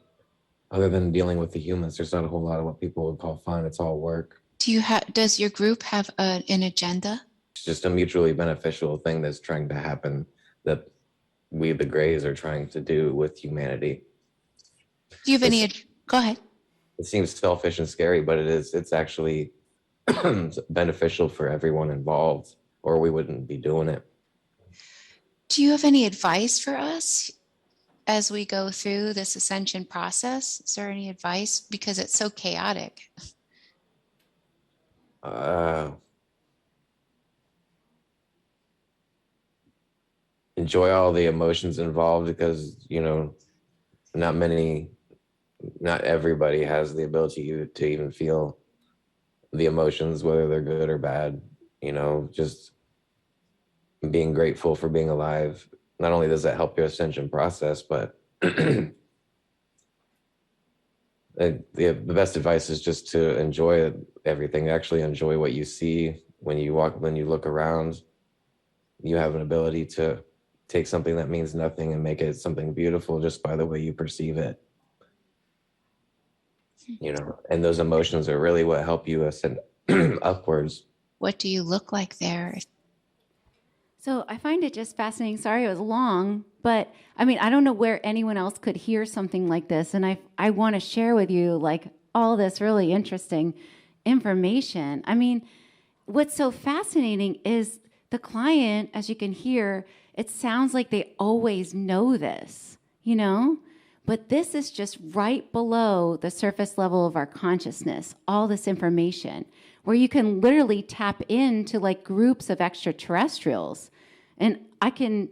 other than dealing with the humans, there's not a whole lot of what people would call fun. It's all work. Does your group have an agenda? It's just a mutually beneficial thing that's trying to happen, that we, the grays, are trying to do with humanity. Do you have any? Go ahead. It seems selfish and scary, but it's actually beneficial for everyone involved, or we wouldn't be doing it. Do you have any advice for us as we go through this ascension process? Is there any advice? Because it's so chaotic. Enjoy all the emotions involved, because, you know, not everybody has the ability to even feel the emotions, whether they're good or bad. You know, just being grateful for being alive. Not only does that help your ascension process, but the best advice is just to enjoy everything. Actually enjoy what you see when you look around. You have an ability to take something that means nothing and make it something beautiful just by the way you perceive it. You know, and those emotions are really what help you ascend upwards. What do you look like there? So I find it just fascinating. Sorry it was long, but I mean, I don't know where anyone else could hear something like this. And I want to share with you like all this really interesting information. I mean, what's so fascinating is the client, as you can hear, it sounds like they always know this, you know? But this is just right below the surface level of our consciousness, all this information, where you can literally tap into like groups of extraterrestrials. And I can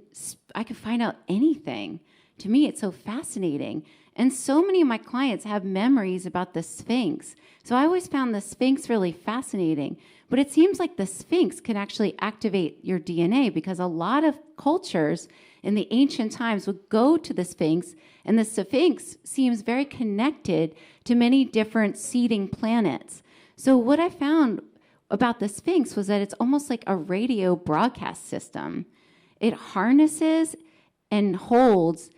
find out anything. To me, it's so fascinating. And so many of my clients have memories about the Sphinx. So I always found the Sphinx really fascinating. But it seems like the Sphinx can actually activate your DNA, because a lot of cultures in the ancient times would go to the Sphinx, and the Sphinx seems very connected to many different seeding planets. So what I found about the Sphinx was that it's almost like a radio broadcast system. It harnesses and holds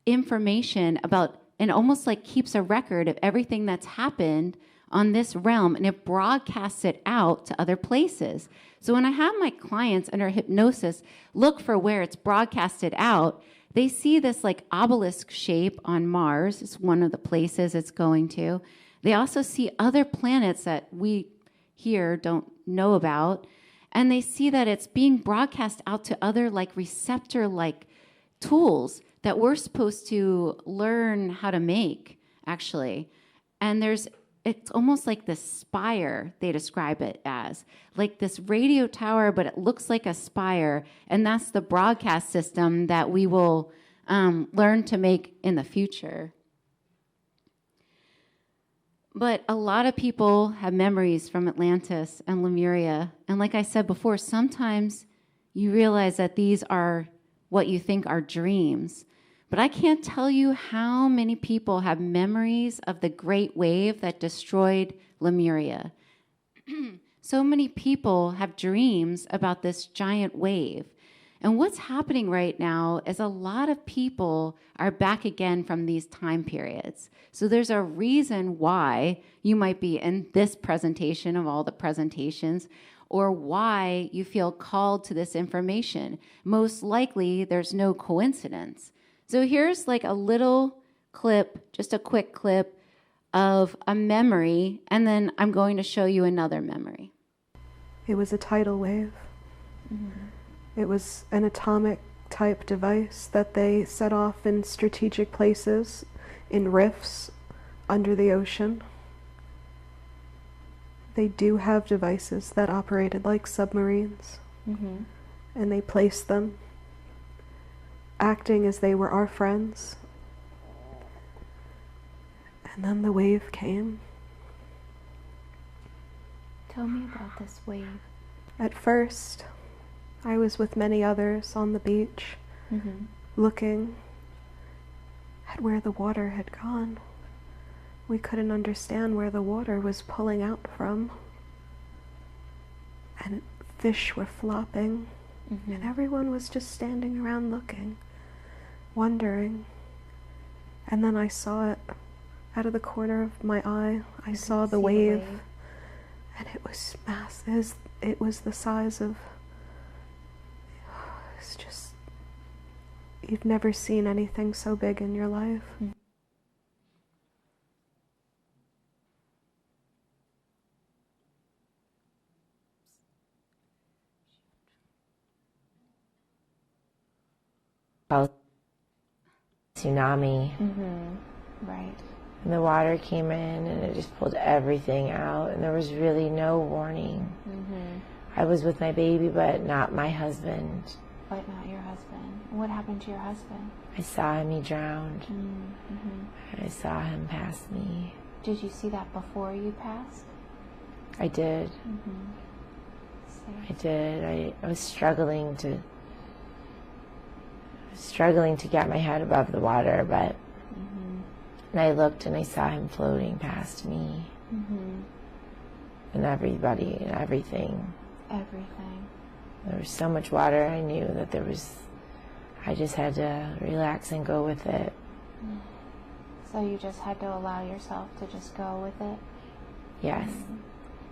information about, and almost like keeps a record of everything that's happened on this realm, and it broadcasts it out to other places. So when I have my clients under hypnosis look for where it's broadcasted out, they see this like obelisk shape on Mars. It's one of the places it's going to. They also see other planets that we here don't know about, and they see that it's being broadcast out to other like receptor-like tools that we're supposed to learn how to make, actually. And it's almost like this spire, they describe it as, like this radio tower, but it looks like a spire, and that's the broadcast system that we will learn to make in the future. But a lot of people have memories from Atlantis and Lemuria, and like I said before, sometimes you realize that these are what you think are dreams. But I can't tell you how many people have memories of the great wave that destroyed Lemuria. So many people have dreams about this giant wave. And what's happening right now is a lot of people are back again from these time periods. So there's a reason why you might be in this presentation of all the presentations, or why you feel called to this information. Most likely, there's no coincidence. So here's like a little clip, just a quick clip of a memory, and then I'm going to show you another memory. It was a tidal wave. It was an atomic type device that they set off in strategic places, in rifts under the ocean. They do have devices that operated like submarines, and they placed them, acting as they were our friends. And then the wave came. Tell me about this wave. At first, I was with many others on the beach, looking at where the water had gone. We couldn't understand where the water was pulling out from. And fish were flopping, and everyone was just standing around looking, wondering. And then I saw it out of the corner of my eye. I saw the wave, and it was massive. It was the size of... It's just... You've never seen anything so big in your life. Tsunami. Right. And the water came in and it just pulled everything out, and there was really no warning. I was with my baby, but not my husband. But not your husband. What happened to your husband? I saw him, he drowned. I saw him pass me. Did you see that before you passed? I did. I did. I was struggling to get my head above the water, but and I looked and I saw him floating past me, and everybody and everything. There was so much water. I knew that I just had to relax and go with it. So you just had to allow yourself to just go with it? Yes.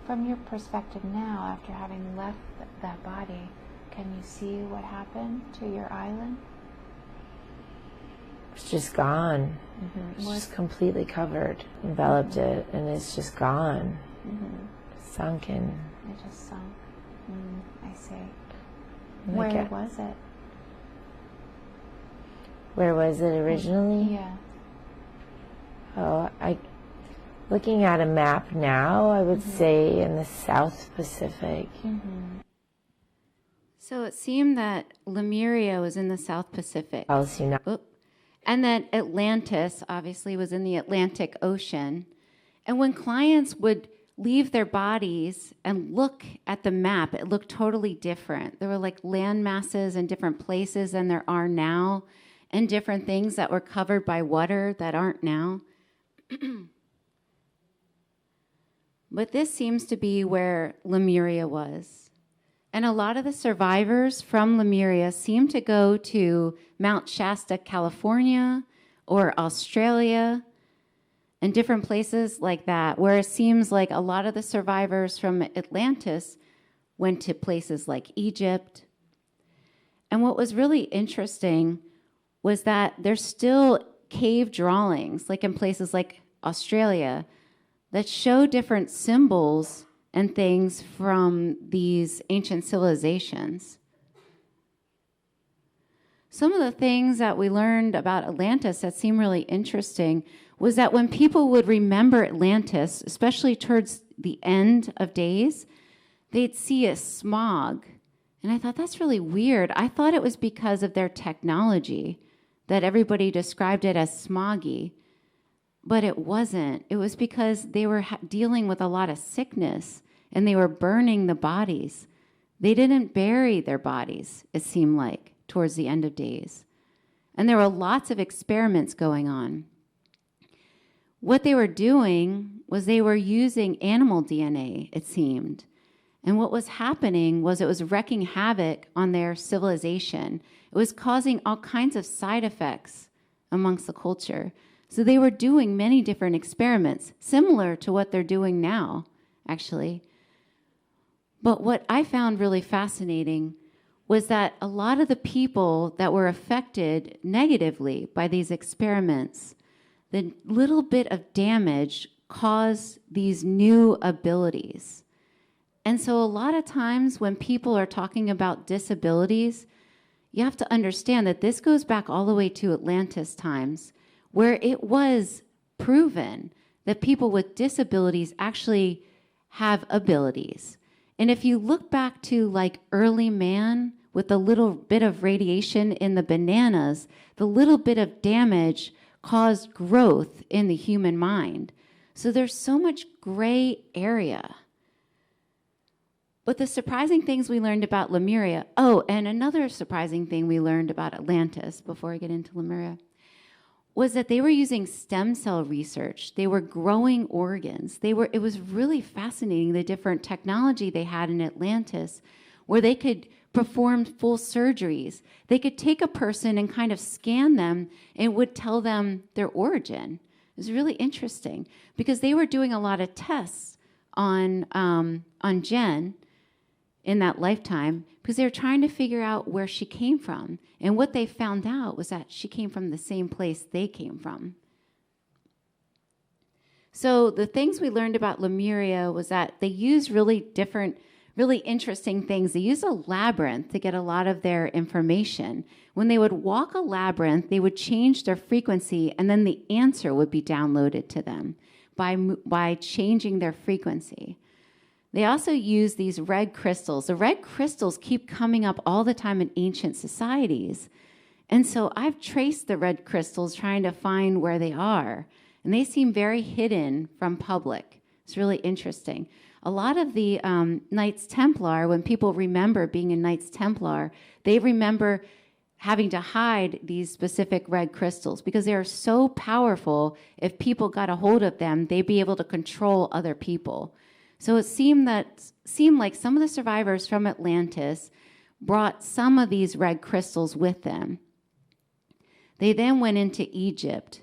From your perspective now, after having left that body, can you see what happened to your island? It's just gone. It's just completely covered, enveloped it, and it's just gone. Sunken. It just sunk. I see. Like Where was it? Where was it originally? Yeah. Oh, looking at a map now, I would say in the South Pacific. So it seemed that Lemuria was in the South Pacific. Tsunami. And that Atlantis, obviously, was in the Atlantic Ocean. And when clients would leave their bodies and look at the map, it looked totally different. There were like land masses in different places than there are now, and different things that were covered by water that aren't now. But this seems to be where Lemuria was. And a lot of the survivors from Lemuria seem to go to Mount Shasta, California, or Australia, and different places like that, where it seems like a lot of the survivors from Atlantis went to places like Egypt. And what was really interesting was that there's still cave drawings, like in places like Australia, that show different symbols and things from these ancient civilizations. Some of the things that we learned about Atlantis that seemed really interesting was that when people would remember Atlantis, especially towards the end of days, they'd see a smog. And I thought, that's really weird. I thought it was because of their technology that everybody described it as smoggy. But it wasn't. It was because they were dealing with a lot of sickness, and they were burning the bodies. They didn't bury their bodies, it seemed like, towards the end of days. And there were lots of experiments going on. What they were doing was they were using animal DNA, it seemed. And what was happening was it was wreaking havoc on their civilization. It was causing all kinds of side effects amongst the culture. So they were doing many different experiments, similar to what they're doing now, actually. But what I found really fascinating was that a lot of the people that were affected negatively by these experiments, the little bit of damage caused these new abilities. And so a lot of times when people are talking about disabilities, you have to understand that this goes back all the way to Atlantis times, where it was proven that people with disabilities actually have abilities. And if you look back to like early man with a little bit of radiation in the bananas, the little bit of damage caused growth in the human mind. So there's so much gray area. But the surprising things we learned about Lemuria, and another surprising thing we learned about Atlantis before I get into Lemuria, was that they were using stem cell research. They were growing organs. It was really fascinating, the different technology they had in Atlantis, where they could perform full surgeries. They could take a person and kind of scan them and it would tell them their origin. It was really interesting because they were doing a lot of tests on Jen in that lifetime because they were trying to figure out where she came from. And what they found out was that she came from the same place they came from. So the things we learned about Lemuria was that they used really interesting things. They used a labyrinth to get a lot of their information. When they would walk a labyrinth, they would change their frequency, and then the answer would be downloaded to them by changing their frequency. They also use these red crystals. The red crystals keep coming up all the time in ancient societies. And so I've traced the red crystals trying to find where they are. And they seem very hidden from public. It's really interesting. A lot of the Knights Templar, when people remember being a Knights Templar, they remember having to hide these specific red crystals because they are so powerful. If people got a hold of them, they'd be able to control other people. So it seemed like some of the survivors from Atlantis brought some of these red crystals with them. They then went into Egypt,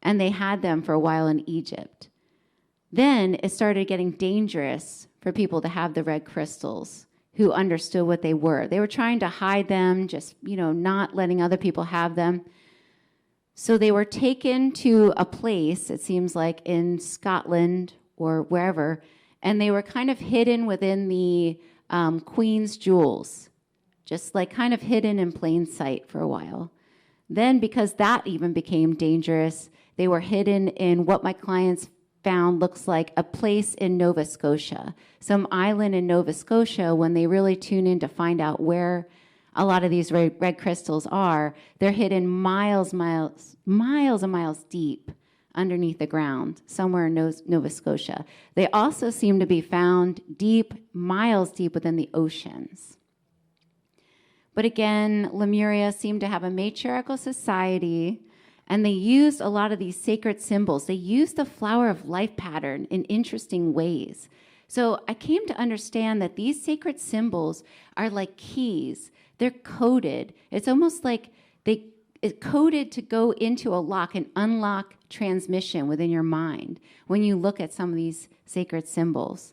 and they had them for a while in Egypt. Then it started getting dangerous for people to have the red crystals who understood what they were. They were trying to hide them, just, not letting other people have them. So they were taken to a place, it seems like in Scotland or wherever, and they were kind of hidden within the Queen's jewels, just like kind of hidden in plain sight for a while. Then, because that even became dangerous, they were hidden in what my clients found looks like a place in Nova Scotia, some island in Nova Scotia. When they really tune in to find out where a lot of these red crystals are, they're hidden miles and miles deep underneath the ground, somewhere in Nova Scotia. They also seem to be found miles deep within the oceans. But again, Lemuria seemed to have a matriarchal society, and they used a lot of these sacred symbols. They used the flower of life pattern in interesting ways. So I came to understand that these sacred symbols are like keys. They're coded. It's almost like it's coded to go into a lock and unlock transmission within your mind when you look at some of these sacred symbols.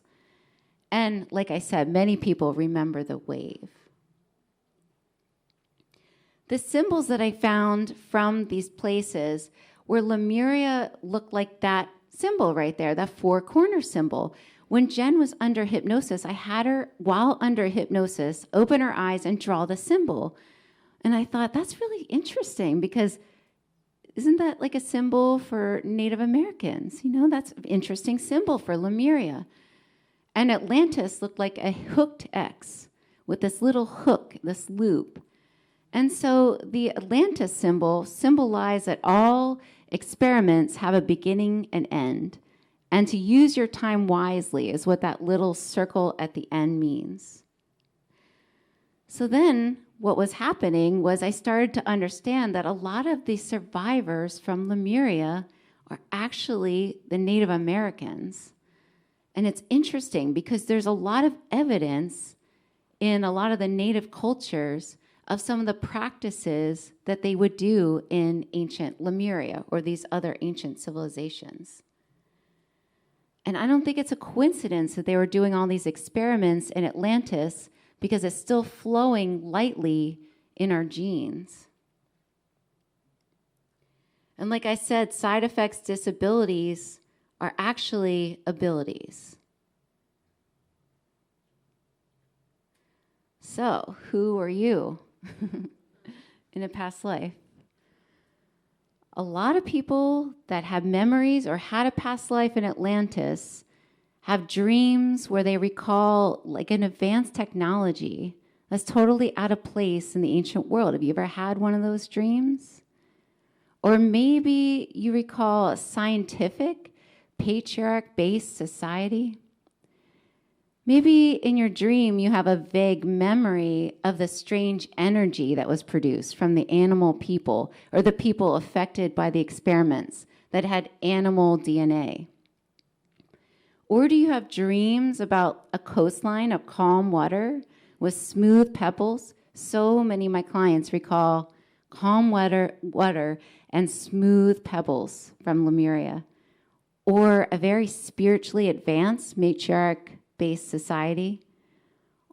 And like I said, many people remember the wave. The symbols that I found from these places where Lemuria looked like that symbol right there, that four-corner symbol. When Jen was under hypnosis, I had her, while under hypnosis, open her eyes and draw the symbol. And I thought, that's really interesting because isn't that like a symbol for Native Americans? That's an interesting symbol for Lemuria. And Atlantis looked like a hooked X with this little hook, this loop. And so the Atlantis symbol symbolized that all experiments have a beginning and end. And to use your time wisely is what that little circle at the end means. So then what was happening was I started to understand that a lot of the survivors from Lemuria are actually the Native Americans. And it's interesting because there's a lot of evidence in a lot of the native cultures of some of the practices that they would do in ancient Lemuria or these other ancient civilizations. And I don't think it's a coincidence that they were doing all these experiments in Atlantis because it's still flowing lightly in our genes. And like I said, side effects, disabilities are actually abilities. So, who are you in a past life? A lot of people that have memories or had a past life in Atlantis have dreams where they recall like an advanced technology that's totally out of place in the ancient world. Have you ever had one of those dreams? Or maybe you recall a scientific, patriarch-based society. Maybe in your dream you have a vague memory of the strange energy that was produced from the animal people or the people affected by the experiments that had animal DNA. Or do you have dreams about a coastline of calm water with smooth pebbles? So many of my clients recall calm water and smooth pebbles from Lemuria. Or a very spiritually advanced matriarch-based society.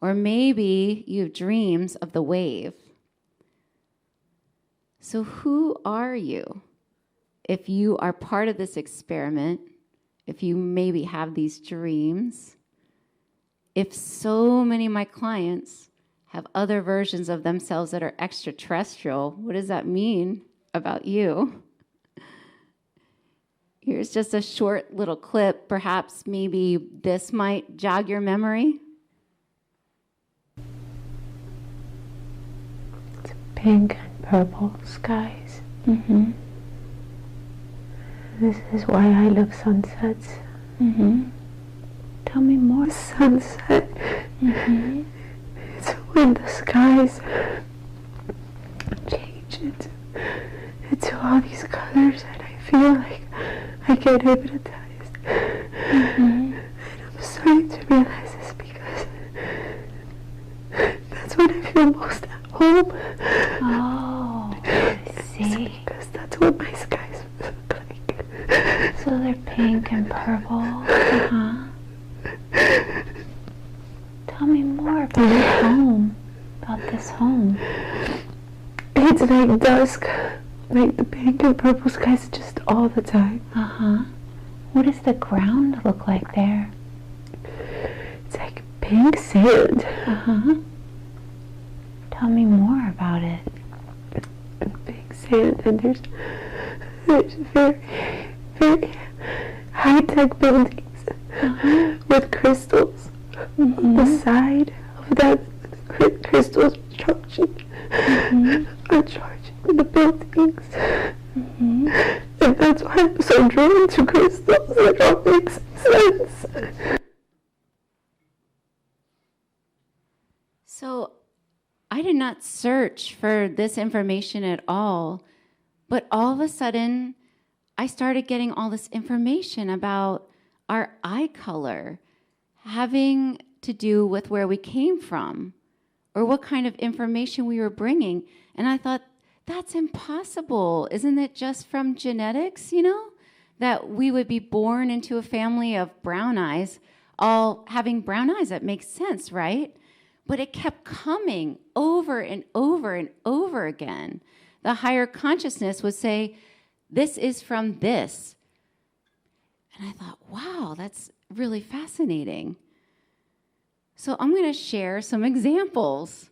Or maybe you have dreams of the wave. So who are you? If you are part of this experiment, if you maybe have these dreams, if so many of my clients have other versions of themselves that are extraterrestrial, what does that mean about you? Here's just a short little clip. Perhaps maybe this might jog your memory. It's pink and purple skies. Mm-hmm. This is why I love sunsets. Mm-hmm. Tell me more. Sunset. Mm-hmm. It's when the skies change into all these colors, and I feel like I get hypnotized. Mm-hmm. And I'm starting to realize this because that's when I feel most at home. Oh, I see. Because that's what my skies look like. So they're pink and purple. Uh-huh. Tell me more about your home. About this home. It's like dusk. Like the pink and purple skies just all the time. Uh-huh. What does the ground look like there? It's like pink sand. Uh-huh. Tell me more about it. Pink sand, and there's very, very high-tech buildings with crystals on the side of that. The crystals are charging the buildings. Mm-hmm. And that's why I'm so drawn to crystals. It all makes sense. So I did not search for this information at all, but all of a sudden I started getting all this information about our eye color having to do with where we came from or what kind of information we were bringing. And I thought, that's impossible. Isn't it just from genetics, that we would be born into a family of brown eyes, all having brown eyes? That makes sense, right? But it kept coming over and over and over again. The higher consciousness would say, this is from this. And I thought, wow, that's really fascinating. So I'm going to share some examples.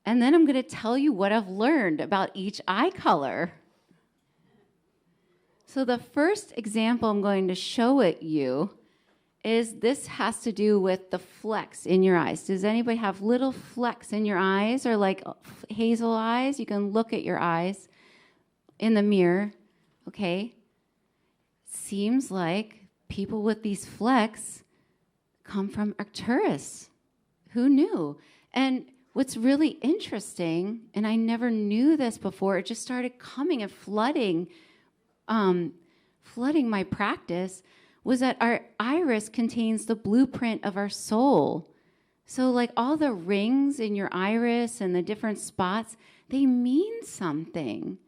And then I'm going to tell you what I've learned about each eye color. So the first example I'm going to show it you is this has to do with the flecks in your eyes. Does anybody have little flecks in your eyes or like hazel eyes? You can look at your eyes in the mirror, okay? Seems like people with these flecks come from Arcturus. Who knew? And what's really interesting, and I never knew this before, it just started coming and flooding my practice, was that our iris contains the blueprint of our soul. So like all the rings in your iris and the different spots, they mean something.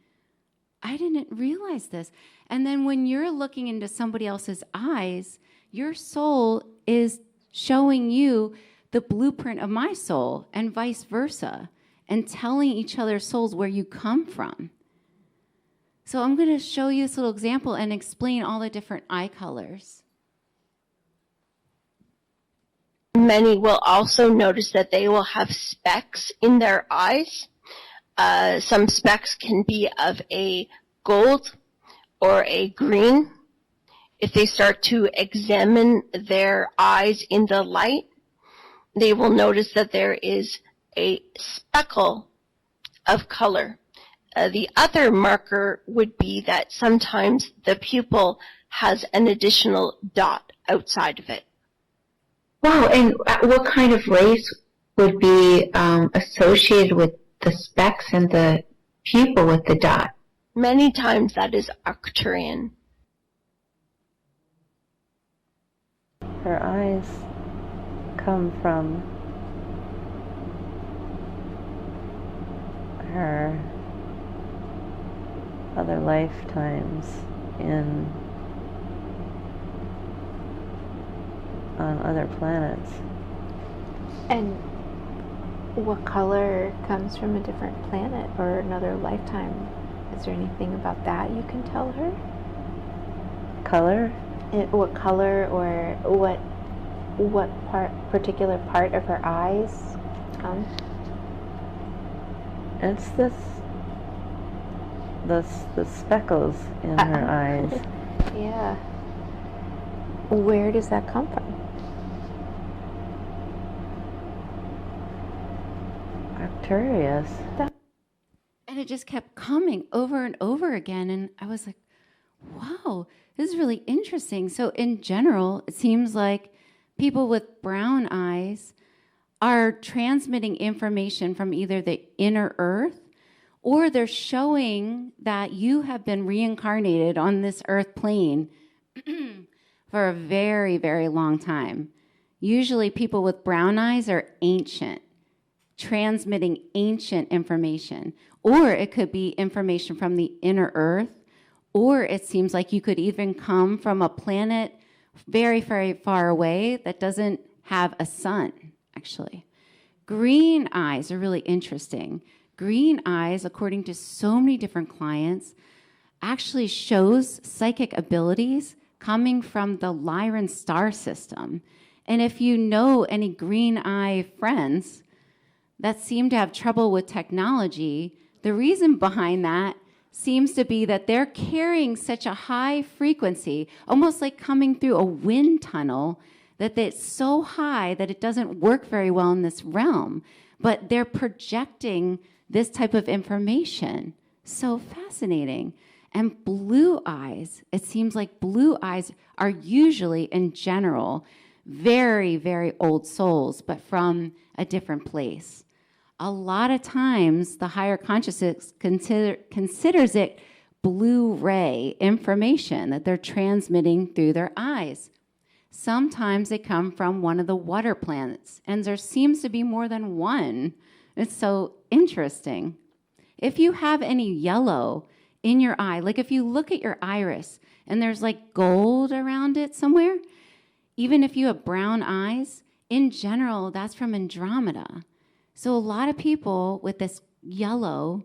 I didn't realize this. And then when you're looking into somebody else's eyes, your soul is showing you the blueprint of my soul and vice versa, and telling each other's souls where you come from. So I'm going to show you this little example and explain all the different eye colors. Many will also notice that they will have specks in their eyes. Some specks can be of a gold or a green. If they start to examine their eyes in the light, they will notice that there is a speckle of color. The other marker would be that sometimes the pupil has an additional dot outside of it. Wow, and what kind of race would be associated with the specks and the pupil with the dot? Many times that is Arcturian. Her eyes come from her other lifetimes on other planets. And what color comes from a different planet or another lifetime? Is there anything about that you can tell her? Color? What color or what particular part of her eyes come? It's the speckles in her eyes. Yeah. Where does that come from? Arcturus. And it just kept coming over and over again. And I was like, wow, this is really interesting. So in general, it seems like people with brown eyes are transmitting information from either the inner earth, or they're showing that you have been reincarnated on this earth plane for a very, very long time. Usually people with brown eyes are ancient, transmitting ancient information. Or it could be information from the inner earth, or it seems like you could even come from a planet very, very far away that doesn't have a sun, actually. Green eyes are really interesting. Green eyes, according to so many different clients, actually shows psychic abilities coming from the Lyran star system. And if you know any green eye friends that seem to have trouble with technology, the reason behind that seems to be that they're carrying such a high frequency, almost like coming through a wind tunnel, that it's so high that it doesn't work very well in this realm. But they're projecting this type of information. So fascinating. And blue eyes, it seems like blue eyes are usually, in general, very, very old souls, but from a different place. A lot of times, the higher consciousness considers it blue ray information that they're transmitting through their eyes. Sometimes they come from one of the water planets, and there seems to be more than one. It's so interesting. If you have any yellow in your eye, like if you look at your iris and there's like gold around it somewhere, even if you have brown eyes, in general, that's from Andromeda. So a lot of people with this yellow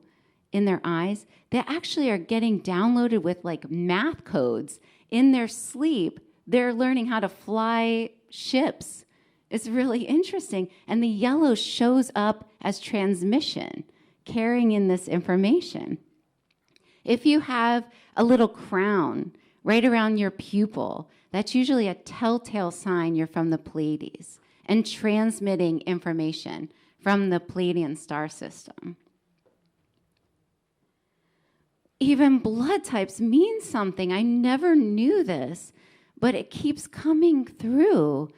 in their eyes, they actually are getting downloaded with like math codes in their sleep. They're learning how to fly ships. It's really interesting. And the yellow shows up as transmission, carrying in this information. If you have a little crown right around your pupil, that's usually a telltale sign you're from the Pleiades and transmitting information from the Pleiadian star system. Even blood types mean something. I never knew this, but it keeps coming through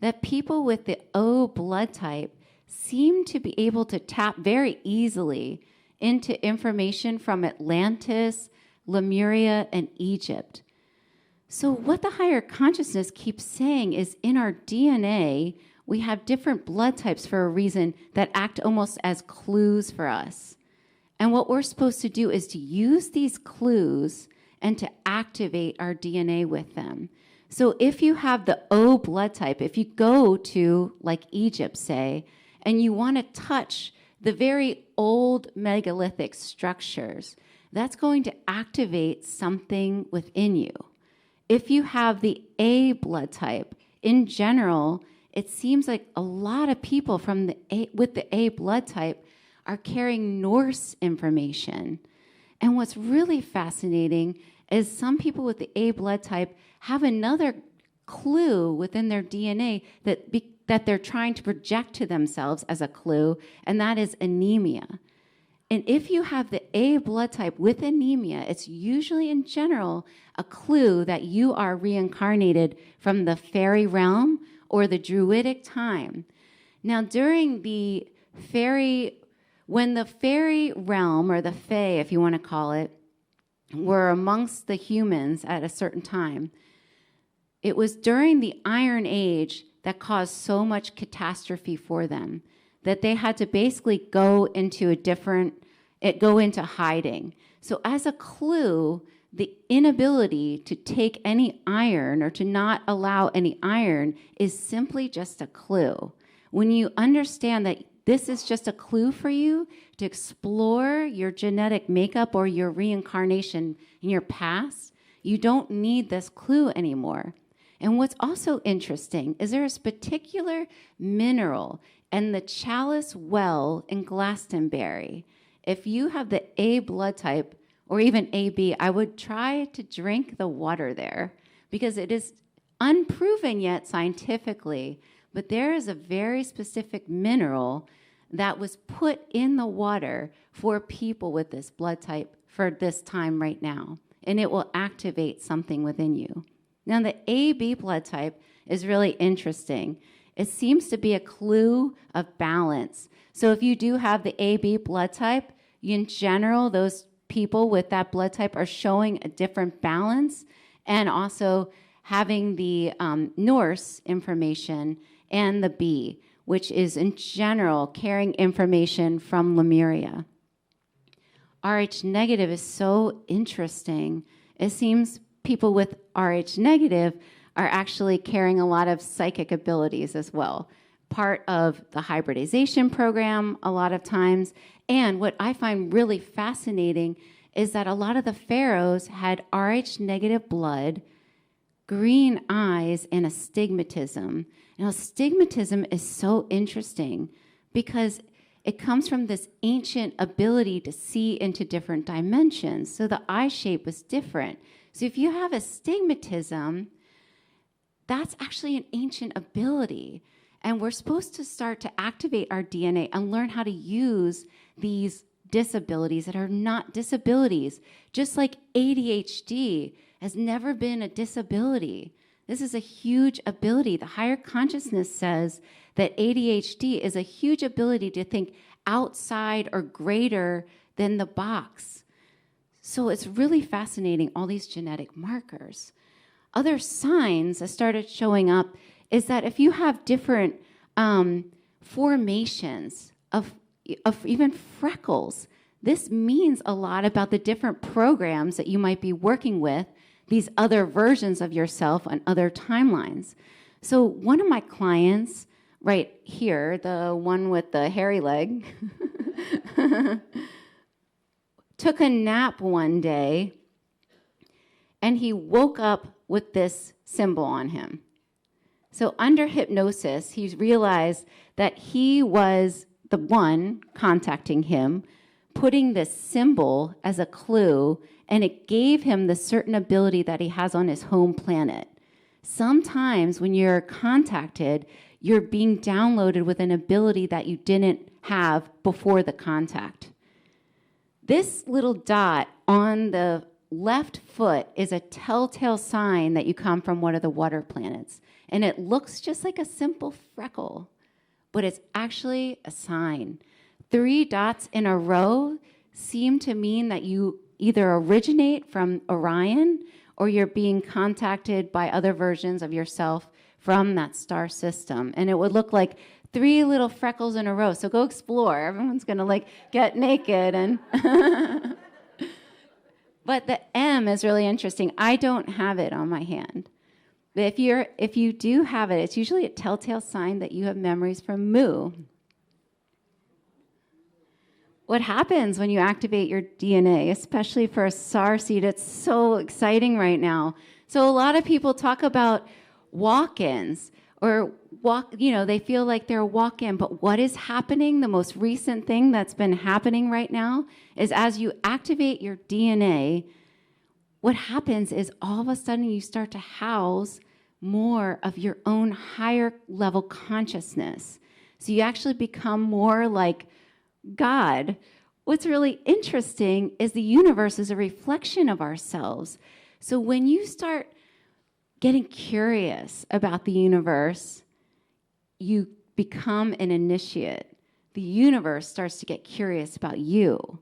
that people with the O blood type seem to be able to tap very easily into information from Atlantis, Lemuria, and Egypt. So what the higher consciousness keeps saying is in our DNA, we have different blood types for a reason that act almost as clues for us. And what we're supposed to do is to use these clues and to activate our DNA with them. So if you have the O blood type, if you go to, like Egypt, say, and you want to touch the very old megalithic structures, that's going to activate something within you. If you have the A blood type, in general, it seems like a lot of people with the A blood type are carrying Norse information. And what's really fascinating is some people with the A blood type have another clue within their DNA that they're trying to project to themselves as a clue, and that is anemia. And if you have the A blood type with anemia, it's usually in general a clue that you are reincarnated from the fairy realm or the druidic time. Now, during when the fairy realm, or the fae, if you want to call it, were amongst the humans at a certain time, it was during the Iron Age that caused so much catastrophe for them that they had to basically go into hiding. So as a clue, the inability to take any iron or to not allow any iron is simply just a clue. When you understand that this is just a clue for you to explore your genetic makeup or your reincarnation in your past, you don't need this clue anymore. And what's also interesting is there's a particular mineral in the Chalice Well in Glastonbury. If you have the A blood type, or even AB, I would try to drink the water there because it is unproven yet scientifically, but there is a very specific mineral that was put in the water for people with this blood type for this time right now, and it will activate something within you. Now, the AB blood type is really interesting. It seems to be a clue of balance. So if you do have the AB blood type, in general, those people with that blood type are showing a different balance and also having the Norse information and the B, which is in general carrying information from Lemuria. Rh negative is so interesting. It seems people with Rh negative are actually carrying a lot of psychic abilities as well. Part of the hybridization program a lot of times. And what I find really fascinating is that a lot of the pharaohs had Rh negative blood, green eyes, and astigmatism. Now, astigmatism is so interesting because it comes from this ancient ability to see into different dimensions. So the eye shape was different. So if you have astigmatism, that's actually an ancient ability. And we're supposed to start to activate our DNA and learn how to use these disabilities that are not disabilities. Just like ADHD has never been a disability. This is a huge ability. The higher consciousness says that ADHD is a huge ability to think outside or greater than the box. So it's really fascinating, all these genetic markers. Other signs that started showing up is that if you have different formations of even freckles, this means a lot about the different programs that you might be working with, these other versions of yourself on other timelines. So one of my clients right here, the one with the hairy leg, took a nap one day and he woke up with this symbol on him. So under hypnosis, he realized that he was the one contacting him, putting this symbol as a clue, and it gave him the certain ability that he has on his home planet. Sometimes when you're contacted, you're being downloaded with an ability that you didn't have before the contact. This little dot on the left foot is a telltale sign that you come from one of the water planets. And it looks just like a simple freckle. but it's actually a sign. 3 dots in a row seem to mean that you either originate from Orion or you're being contacted by other versions of yourself from that star system. And it would look like 3 little freckles in a row. So go explore. Everyone's going to like get naked and But the M is really interesting. I don't have it on my hand. But if you do have it, it's usually a telltale sign that you have memories from Mu. What happens when you activate your DNA, especially for a star seed? It's so exciting right now. So a lot of people talk about walk-ins or they feel like they're a walk-in, but what is happening, the most recent thing that's been happening right now is as you activate your DNA, what happens is all of a sudden you start to house more of your own higher level consciousness. So you actually become more like God. What's really interesting is the universe is a reflection of ourselves. So when you start getting curious about the universe, you become an initiate. The universe starts to get curious about you.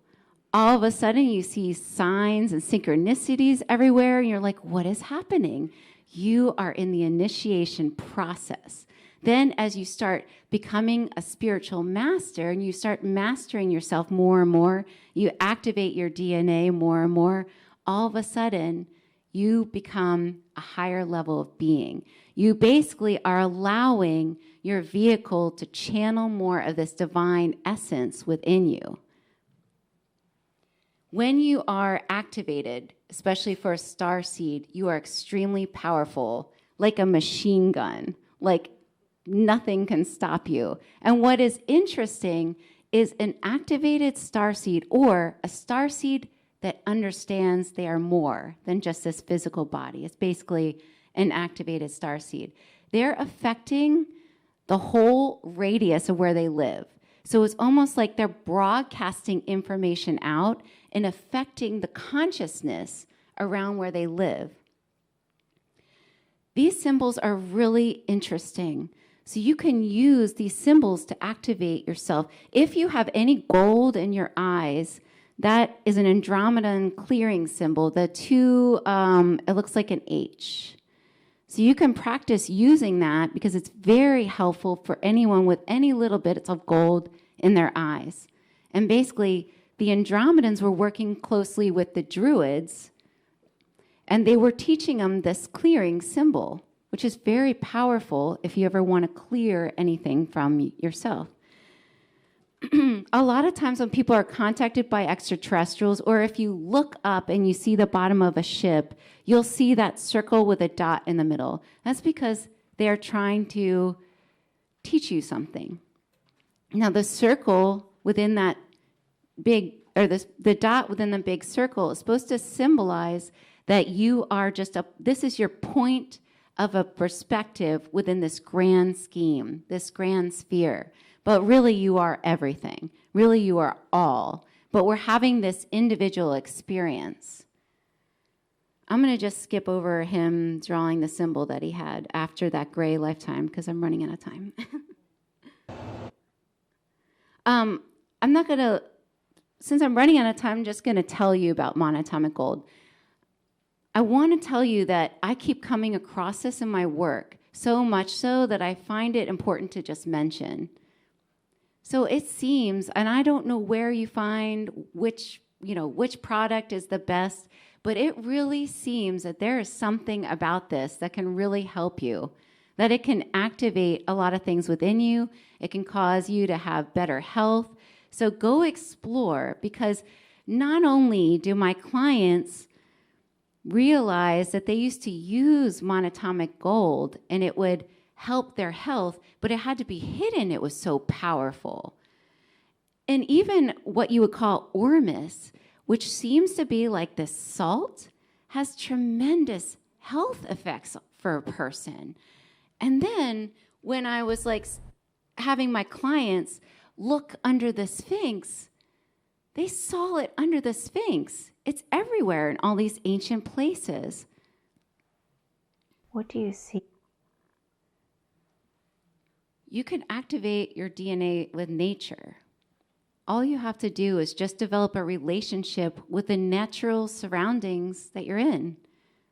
All of a sudden, you see signs and synchronicities everywhere, and you're like, what is happening? You are in the initiation process. Then as you start becoming a spiritual master and you start mastering yourself more and more, you activate your DNA more and more, all of a sudden, you become a higher level of being. You basically are allowing your vehicle to channel more of this divine essence within you. When you are activated, especially for a star seed, you are extremely powerful, like a machine gun, like nothing can stop you. And what is interesting is an activated star seed or a star seed that understands they are more than just this physical body. It's basically an activated star seed. They're affecting the whole radius of where they live. So it's almost like they're broadcasting information out and affecting the consciousness around where they live. These symbols are really interesting. So you can use these symbols to activate yourself. If you have any gold in your eyes, that is an Andromedan clearing symbol. The 2, it looks like an H. So you can practice using that because it's very helpful for anyone with any little bit of gold in their eyes. And basically, the Andromedans were working closely with the Druids, and they were teaching them this clearing symbol, which is very powerful if you ever want to clear anything from yourself. A lot of times when people are contacted by extraterrestrials, or if you look up and you see the bottom of a ship, you'll see that circle with a dot in the middle. That's because they are trying to teach you something. Now, the circle within that big, or the dot within the big circle is supposed to symbolize that you are this is your point of a perspective within this grand scheme, this grand sphere. But really, you are everything. Really, you are all. But we're having this individual experience. I'm going to just skip over him drawing the symbol that he had after that gray lifetime because I'm running out of time. I'm not going to, since I'm running out of time, I'm just going to tell you about monatomic gold. I want to tell you that I keep coming across this in my work, so much so that I find it important to just mention. So it seems, and I don't know where you find which product is the best, but it really seems that there is something about this that can really help you, that it can activate a lot of things within you. It can cause you to have better health. So go explore, because not only do my clients realize that they used to use monatomic gold and it would help their health, but it had to be hidden. It was so powerful. And even what you would call ormus, which seems to be like this salt, has tremendous health effects for a person. And then when I was like having my clients look under the Sphinx, they saw it under the Sphinx. It's everywhere in all these ancient places. What do you see? You can activate your DNA with nature. All you have to do is just develop a relationship with the natural surroundings that you're in.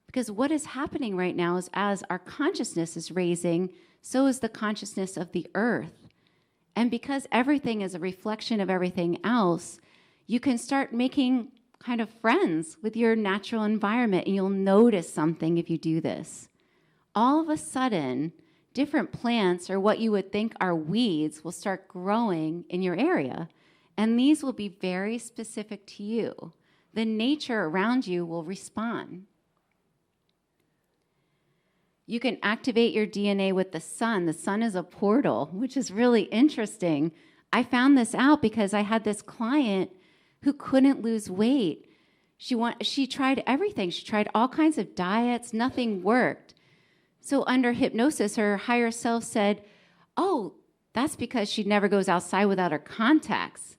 Because what is happening right now is as our consciousness is raising, so is the consciousness of the earth. And because everything is a reflection of everything else, you can start making kind of friends with your natural environment, and you'll notice something if you do this. All of a sudden, different plants or what you would think are weeds will start growing in your area. And these will be very specific to you. The nature around you will respond. You can activate your DNA with the sun. The sun is a portal, which is really interesting. I found this out because I had this client who couldn't lose weight. She tried everything. She tried all kinds of diets. Nothing worked. So under hypnosis, her higher self said, oh, that's because she never goes outside without her contacts.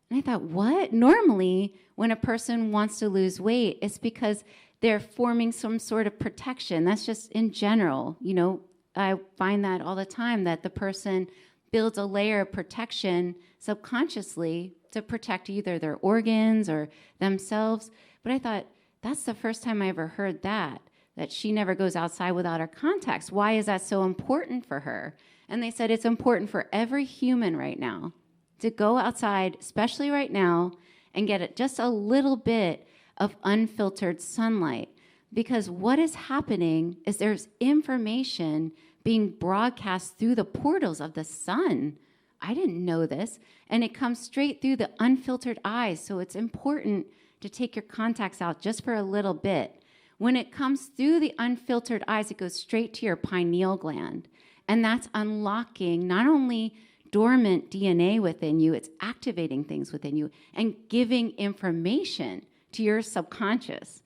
And I thought, what? Normally, when a person wants to lose weight, it's because they're forming some sort of protection. That's just in general. You know, I find that all the time, that the person builds a layer of protection subconsciously to protect either their organs or themselves. But I thought, that's the first time I ever heard that she never goes outside without her contacts. Why is that so important for her? And they said it's important for every human right now to go outside, especially right now, and get just a little bit of unfiltered sunlight. Because what is happening is there's information being broadcast through the portals of the sun. I didn't know this. And it comes straight through the unfiltered eyes. So it's important to take your contacts out just for a little bit. When it comes through the unfiltered eyes, it goes straight to your pineal gland. And that's unlocking not only dormant DNA within you, it's activating things within you and giving information to your subconscious.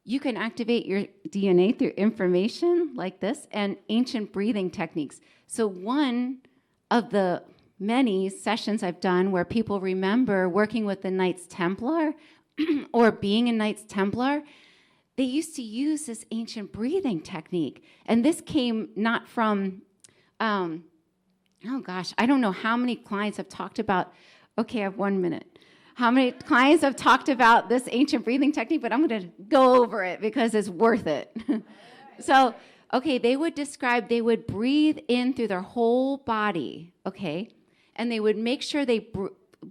You can activate your DNA through information like this and ancient breathing techniques. So one of the many sessions I've done where people remember working with the Knights Templar or being a Knights Templar, they used to use this ancient breathing technique. And this came not from, I don't know how many clients have talked about, okay, I have 1 minute. How many clients have talked about this ancient breathing technique, but I'm going to go over it because it's worth it. So, okay, they would breathe in through their whole body, okay? And they would make sure they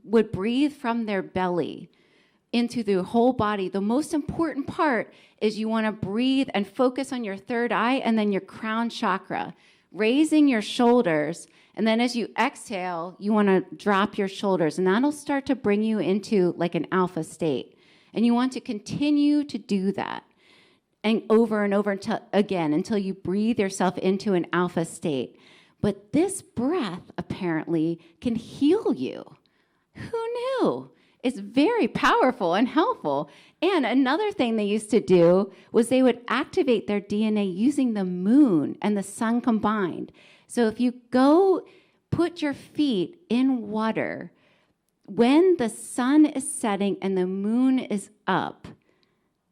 would breathe from their belly into the whole body. The most important part is you want to breathe and focus on your third eye and then your crown chakra, raising your shoulders. And then as you exhale, you want to drop your shoulders, and that'll start to bring you into like an alpha state. And you want to continue to do that and over until you breathe yourself into an alpha state. But this breath apparently can heal you. Who knew? It's very powerful and helpful. And another thing they used to do was they would activate their DNA using the moon and the sun combined. So if you go put your feet in water, when the sun is setting and the moon is up,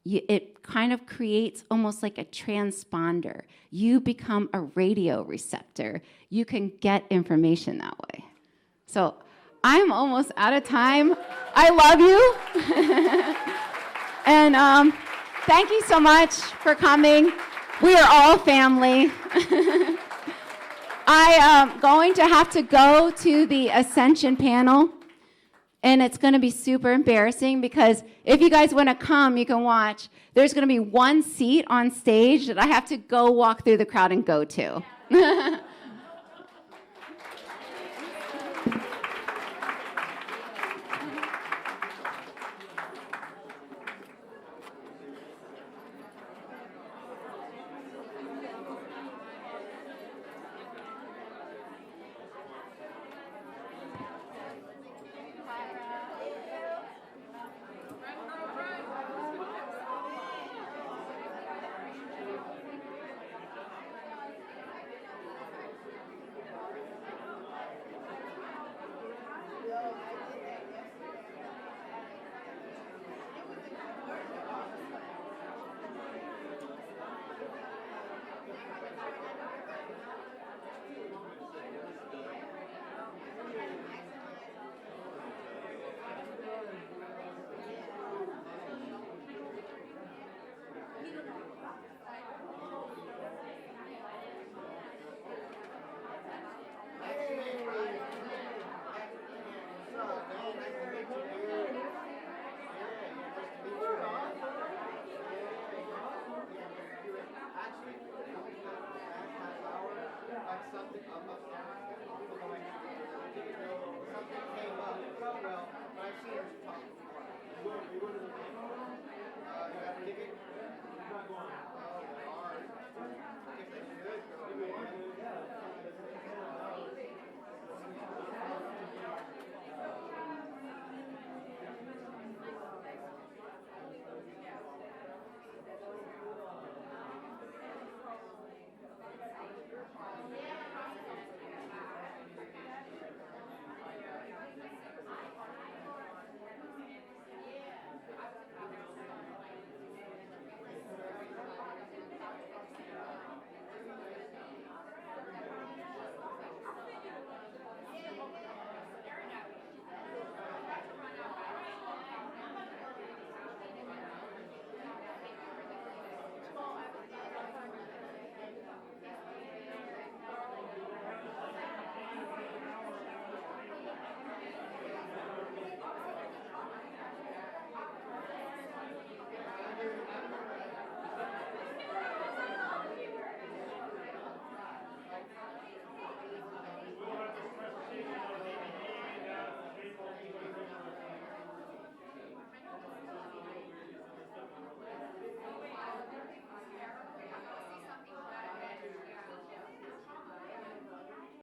it kind of creates almost like a transponder. You become a radio receptor. You can get information that way. So I'm almost out of time. I love you. And thank you so much for coming. We are all family. I am going to have to go to the Ascension panel, and it's going to be super embarrassing because if you guys want to come, you can watch. There's going to be one seat on stage that I have to go walk through the crowd and go to.